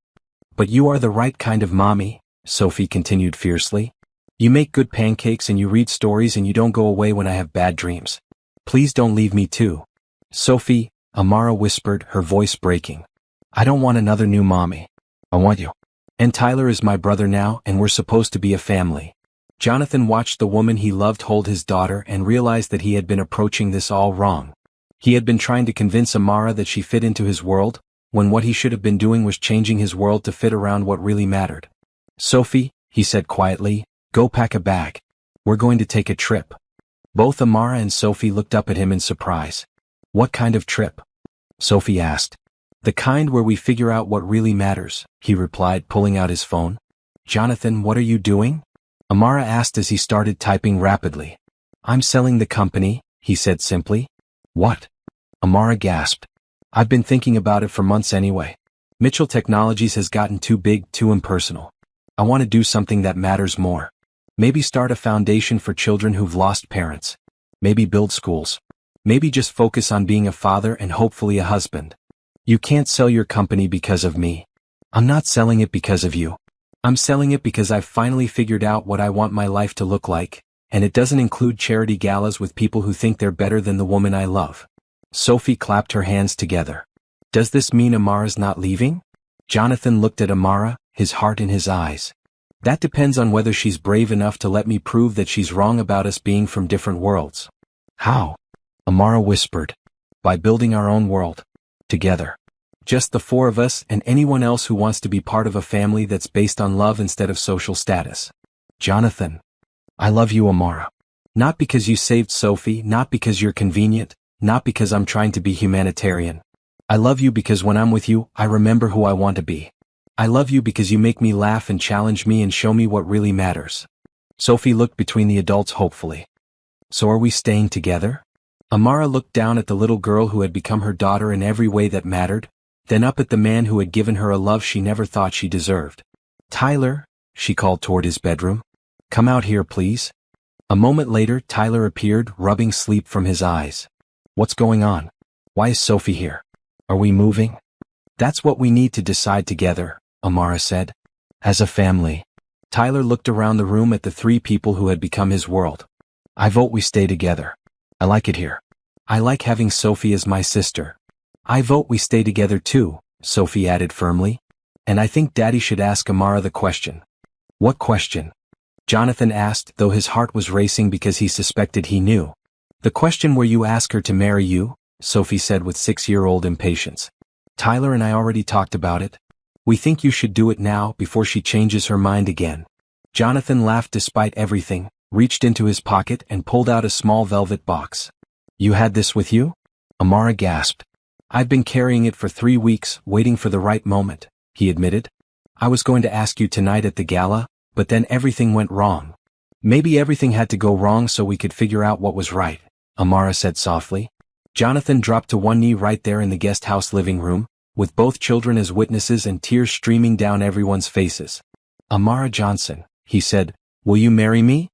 But you are the right kind of mommy, Sophie continued fiercely. You make good pancakes and you read stories and you don't go away when I have bad dreams. Please don't leave me too. Sophie, Amara whispered, her voice breaking. I don't want another new mommy. I want you. And Tyler is my brother now, and we're supposed to be a family. Jonathan watched the woman he loved hold his daughter and realized that he had been approaching this all wrong. He had been trying to convince Amara that she fit into his world, when what he should have been doing was changing his world to fit around what really mattered. Sophie, he said quietly, go pack a bag. We're going to take a trip. Both Amara and Sophie looked up at him in surprise. What kind of trip? Sophie asked. The kind where we figure out what really matters, he replied, pulling out his phone. Jonathan, what are you doing? Amara asked as he started typing rapidly. I'm selling the company, he said simply. What? Amara gasped. I've been thinking about it for months anyway. Mitchell Technologies has gotten too big, too impersonal. I want to do something that matters more. Maybe start a foundation for children who've lost parents. Maybe build schools. Maybe just focus on being a father and hopefully a husband. You can't sell your company because of me. I'm not selling it because of you. I'm selling it because I've finally figured out what I want my life to look like, and it doesn't include charity galas with people who think they're better than the woman I love. Sophie clapped her hands together. Does this mean Amara's not leaving? Jonathan looked at Amara, his heart in his eyes. That depends on whether she's brave enough to let me prove that she's wrong about us being from different worlds. How? Amara whispered. By building our own world. Together. Just the four of us and anyone else who wants to be part of a family that's based on love instead of social status. Jonathan. I love you, Amara. Not because you saved Sophie, not because you're convenient, not because I'm trying to be humanitarian. I love you because when I'm with you, I remember who I want to be. I love you because you make me laugh and challenge me and show me what really matters. Sophie looked between the adults hopefully. So are we staying together? Amara looked down at the little girl who had become her daughter in every way that mattered, then up at the man who had given her a love she never thought she deserved. Tyler, she called toward his bedroom. Come out here, please. A moment later, Tyler appeared, rubbing sleep from his eyes. What's going on? Why is Sophie here? Are we moving? That's what we need to decide together, Amara said. As a family. Tyler looked around the room at the three people who had become his world. I vote we stay together. I like it here. I like having Sophie as my sister. I vote we stay together too, Sophie added firmly. And I think Daddy should ask Amara the question. What question? Jonathan asked, though his heart was racing because he suspected he knew. The question where you ask her to marry you, Sophie said with 6-year-old impatience. Tyler and I already talked about it. We think you should do it now before she changes her mind again. Jonathan laughed despite everything, reached into his pocket and pulled out a small velvet box. You had this with you? Amara gasped. I've been carrying it for 3 weeks, waiting for the right moment, he admitted. I was going to ask you tonight at the gala, but then everything went wrong. Maybe everything had to go wrong so we could figure out what was right, Amara said softly. Jonathan dropped to one knee right there in the guest house living room, with both children as witnesses and tears streaming down everyone's faces. Amara Johnson, he said, will you marry me?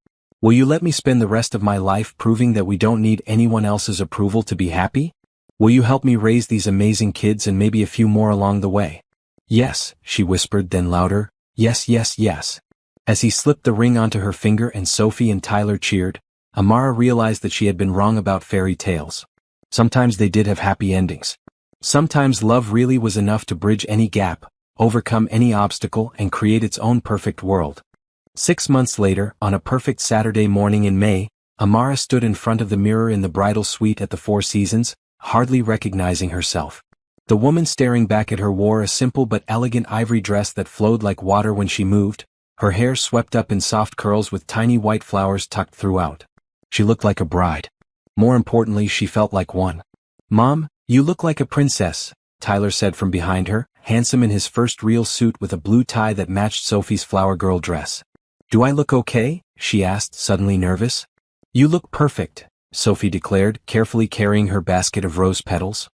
Will you let me spend the rest of my life proving that we don't need anyone else's approval to be happy? Will you help me raise these amazing kids and maybe a few more along the way? Yes, she whispered, then louder, yes, yes, yes. As he slipped the ring onto her finger and Sophie and Tyler cheered, Amara realized that she had been wrong about fairy tales. Sometimes they did have happy endings. Sometimes love really was enough to bridge any gap, overcome any obstacle, and create its own perfect world. 6 months later, on a perfect Saturday morning in May, Amara stood in front of the mirror in the bridal suite at the Four Seasons, hardly recognizing herself. The woman staring back at her wore a simple but elegant ivory dress that flowed like water when she moved, her hair swept up in soft curls with tiny white flowers tucked throughout. She looked like a bride. More importantly, she felt like one. "Mom, you look like a princess," Tyler said from behind her, handsome in his first real suit with a blue tie that matched Sophie's flower girl dress. "Do I look okay?" she asked, suddenly nervous. "You look perfect," Sophie declared, carefully carrying her basket of rose petals.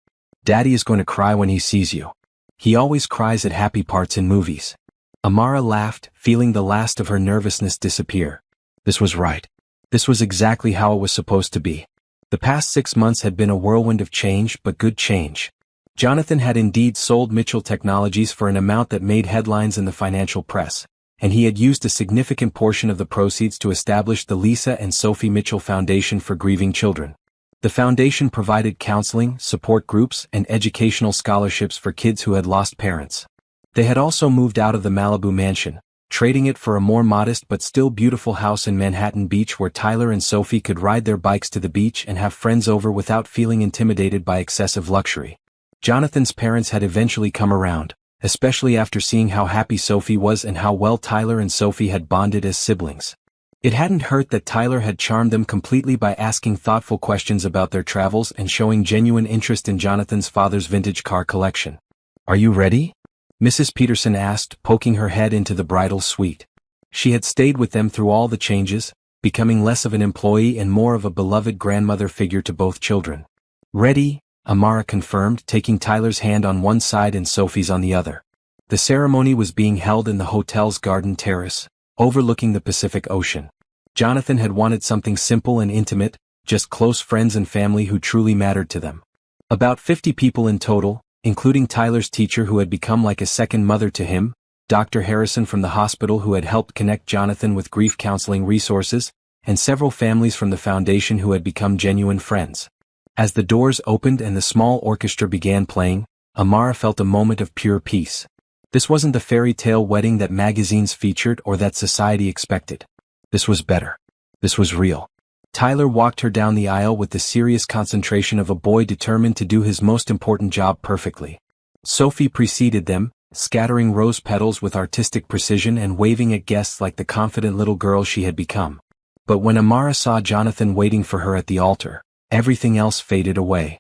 "Daddy is going to cry when he sees you. He always cries at happy parts in movies." Amara laughed, feeling the last of her nervousness disappear. This was right. This was exactly how it was supposed to be. The past 6 months had been a whirlwind of change, but good change. Jonathan had indeed sold Mitchell Technologies for an amount that made headlines in the financial press, and he had used a significant portion of the proceeds to establish the Lisa and Sophie Mitchell Foundation for Grieving Children. The foundation provided counseling, support groups, and educational scholarships for kids who had lost parents. They had also moved out of the Malibu mansion, trading it for a more modest but still beautiful house in Manhattan Beach where Tyler and Sophie could ride their bikes to the beach and have friends over without feeling intimidated by excessive luxury. Jonathan's parents had eventually come around, especially after seeing how happy Sophie was and how well Tyler and Sophie had bonded as siblings. It hadn't hurt that Tyler had charmed them completely by asking thoughtful questions about their travels and showing genuine interest in Jonathan's father's vintage car collection. "Are you ready?" Mrs. Peterson asked, poking her head into the bridal suite. She had stayed with them through all the changes, becoming less of an employee and more of a beloved grandmother figure to both children. "Ready," Amara confirmed, taking Tyler's hand on one side and Sophie's on the other. The ceremony was being held in the hotel's garden terrace, overlooking the Pacific Ocean. Jonathan had wanted something simple and intimate, just close friends and family who truly mattered to them. About 50 people in total, including Tyler's teacher who had become like a second mother to him, Dr. Harrison from the hospital who had helped connect Jonathan with grief counseling resources, and several families from the foundation who had become genuine friends. As the doors opened and the small orchestra began playing, Amara felt a moment of pure peace. This wasn't the fairy tale wedding that magazines featured or that society expected. This was better. This was real. Tyler walked her down the aisle with the serious concentration of a boy determined to do his most important job perfectly. Sophie preceded them, scattering rose petals with artistic precision and waving at guests like the confident little girl she had become. But when Amara saw Jonathan waiting for her at the altar, everything else faded away.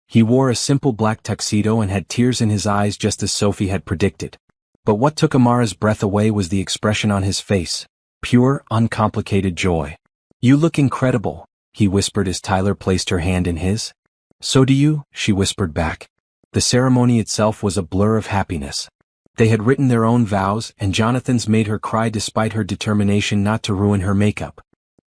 He wore a simple black tuxedo and had tears in his eyes just as Sophie had predicted. But what took Amara's breath away was the expression on his face. Pure, uncomplicated joy. "You look incredible," he whispered as Tyler placed her hand in his. "So do you," she whispered back. The ceremony itself was a blur of happiness. They had written their own vows, and Jonathan's made her cry despite her determination not to ruin her makeup.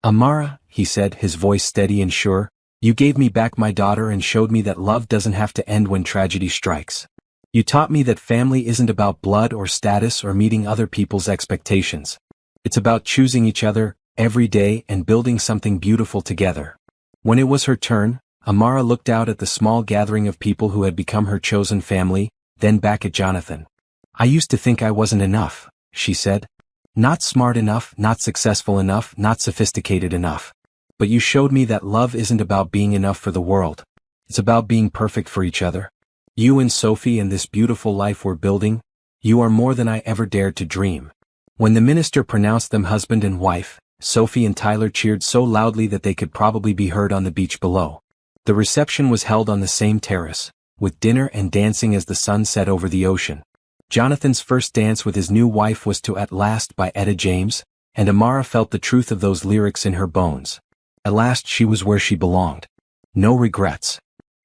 "Amara," he said, his voice steady and sure, "you gave me back my daughter and showed me that love doesn't have to end when tragedy strikes. You taught me that family isn't about blood or status or meeting other people's expectations. It's about choosing each other every day and building something beautiful together." When it was her turn, Amara looked out at the small gathering of people who had become her chosen family, then back at Jonathan. "I used to think I wasn't enough," she said. "Not smart enough, not successful enough, not sophisticated enough. But you showed me that love isn't about being enough for the world. It's about being perfect for each other. You and Sophie and this beautiful life we're building, you are more than I ever dared to dream." When the minister pronounced them husband and wife, Sophie and Tyler cheered so loudly that they could probably be heard on the beach below. The reception was held on the same terrace, with dinner and dancing as the sun set over the ocean. Jonathan's first dance with his new wife was to At Last by Etta James, and Amara felt the truth of those lyrics in her bones. At last she was where she belonged. "No regrets,"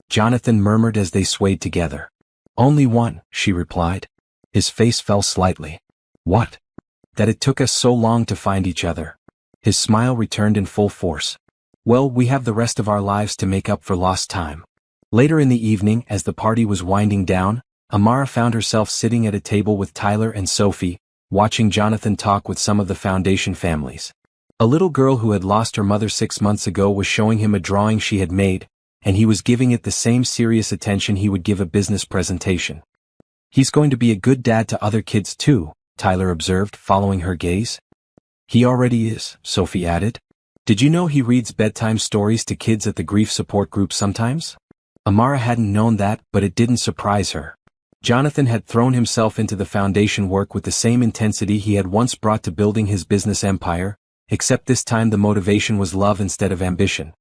Jonathan murmured as they swayed together. "Only one," she replied. His face fell slightly. "What?" "That it took us so long to find each other." His smile returned in full force. Well, we have the rest of our lives to make up for lost time. Later in the evening, as the party was winding down, Amara found herself sitting at a table with Tyler and Sophie, watching Jonathan talk with some of the Foundation families. A little girl who had lost her mother 6 months ago was showing him a drawing she had made, and he was giving it the same serious attention he would give a business presentation. He's going to be a good dad to other kids too, Tyler observed, following her gaze. He already is, Sophie added. Did you know he reads bedtime stories to kids at the grief support group sometimes? Amara hadn't known that, but it didn't surprise her. Jonathan had thrown himself into the Foundation work with the same intensity he had once brought to building his business empire, except this time the motivation was love instead of ambition.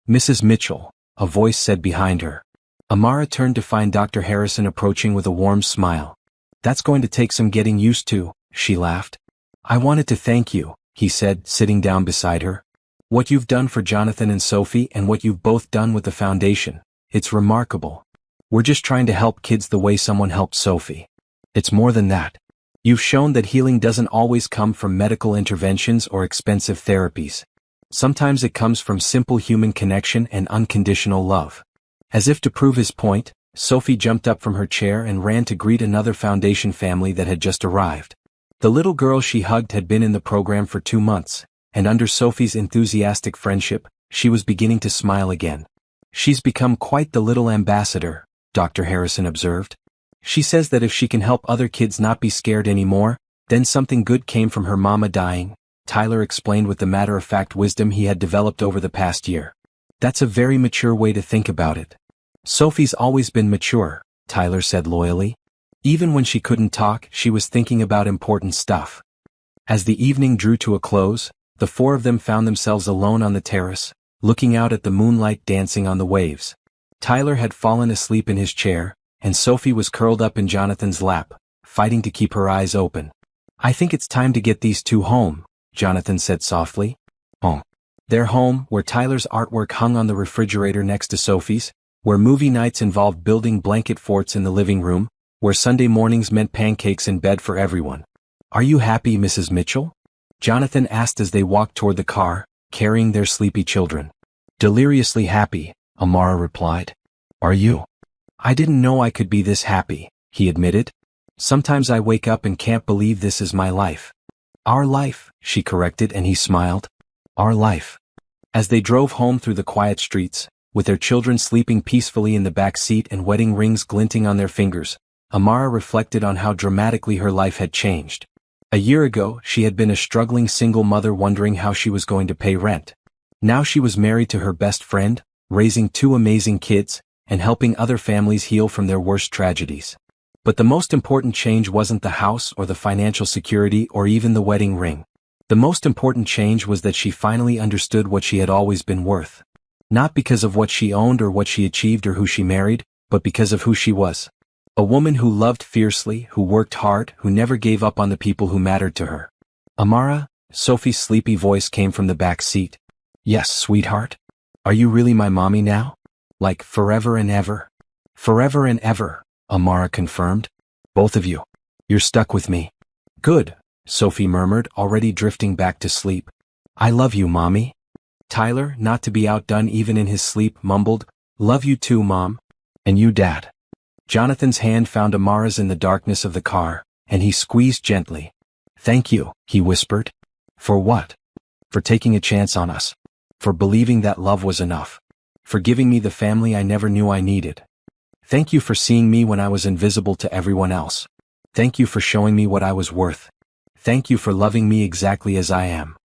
Mrs. Mitchell, a voice said behind her. Amara turned to find Dr. Harrison approaching with a warm smile. That's going to take some getting used to, she laughed. I wanted to thank you, he said, sitting down beside her. What you've done for Jonathan and Sophie and what you've both done with the Foundation, it's remarkable. We're just trying to help kids the way someone helped Sophie. It's more than that. You've shown that healing doesn't always come from medical interventions or expensive therapies. Sometimes it comes from simple human connection and unconditional love. As if to prove his point, Sophie jumped up from her chair and ran to greet another Foundation family that had just arrived. The little girl she hugged had been in the program for 2 months, and under Sophie's enthusiastic friendship, she was beginning to smile again. She's become quite the little ambassador, Dr. Harrison observed. She says that if she can help other kids not be scared anymore, then something good came from her mama dying, Tyler explained with the matter-of-fact wisdom he had developed over the past year. That's a very mature way to think about it. Sophie's always been mature, Tyler said loyally. Even when she couldn't talk, she was thinking about important stuff. As the evening drew to a close, the four of them found themselves alone on the terrace, looking out at the moonlight dancing on the waves. Tyler had fallen asleep in his chair, and Sophie was curled up in Jonathan's lap, fighting to keep her eyes open. I think it's time to get these two home, Jonathan said softly. Home. Their home, where Tyler's artwork hung on the refrigerator next to Sophie's, where movie nights involved building blanket forts in the living room, where Sunday mornings meant pancakes in bed for everyone. Are you happy, Mrs. Mitchell? Jonathan asked as they walked toward the car, carrying their sleepy children. Deliriously happy, Amara replied. Are you? I didn't know I could be this happy, he admitted. Sometimes I wake up and can't believe this is my life. Our life, she corrected, and he smiled. Our life. As they drove home through the quiet streets, with their children sleeping peacefully in the back seat and wedding rings glinting on their fingers, Amara reflected on how dramatically her life had changed. A year ago, she had been a struggling single mother wondering how she was going to pay rent. Now she was married to her best friend, raising 2 amazing kids, and helping other families heal from their worst tragedies. But the most important change wasn't the house or the financial security or even the wedding ring. The most important change was that she finally understood what she had always been worth. Not because of what she owned or what she achieved or who she married, but because of who she was. A woman who loved fiercely, who worked hard, who never gave up on the people who mattered to her. Amara, Sophie's sleepy voice came from the back seat. Yes, sweetheart. Are you really my mommy now? Like forever and ever? Forever and ever, Amara confirmed. Both of you. You're stuck with me. Good, Sophie murmured, already drifting back to sleep. I love you, Mommy. Tyler, not to be outdone even in his sleep, mumbled, Love you too, Mom. And you, Dad. Jonathan's hand found Amara's in the darkness of the car, and he squeezed gently. Thank you, he whispered. For what? For taking a chance on us. For believing that love was enough. For giving me the family I never knew I needed. Thank you for seeing me when I was invisible to everyone else. Thank you for showing me what I was worth. Thank you for loving me exactly as I am.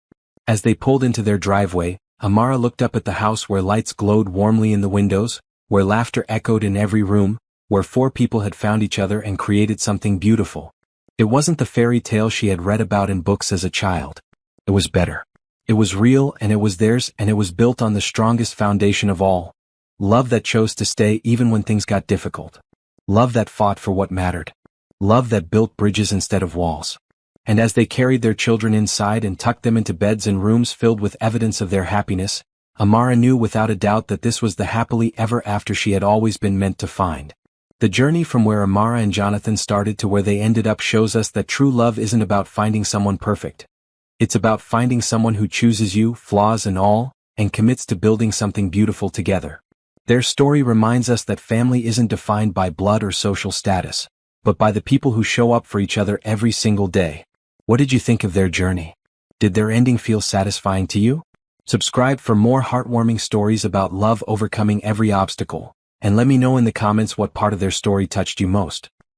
As they pulled into their driveway, Amara looked up at the house where lights glowed warmly in the windows, where laughter echoed in every room, where 4 people had found each other and created something beautiful. It wasn't the fairy tale she had read about in books as a child. It was better. It was real, and it was theirs, and it was built on the strongest foundation of all. Love that chose to stay even when things got difficult. Love that fought for what mattered. Love that built bridges instead of walls. And as they carried their children inside and tucked them into beds and rooms filled with evidence of their happiness, Amara knew without a doubt that this was the happily ever after she had always been meant to find. The journey from where Amara and Jonathan started to where they ended up shows us that true love isn't about finding someone perfect. It's about finding someone who chooses you, flaws and all, and commits to building something beautiful together. Their story reminds us that family isn't defined by blood or social status, but by the people who show up for each other every single day. What did you think of their journey? Did their ending feel satisfying to you? Subscribe for more heartwarming stories about love overcoming every obstacle, and let me know in the comments what part of their story touched you most.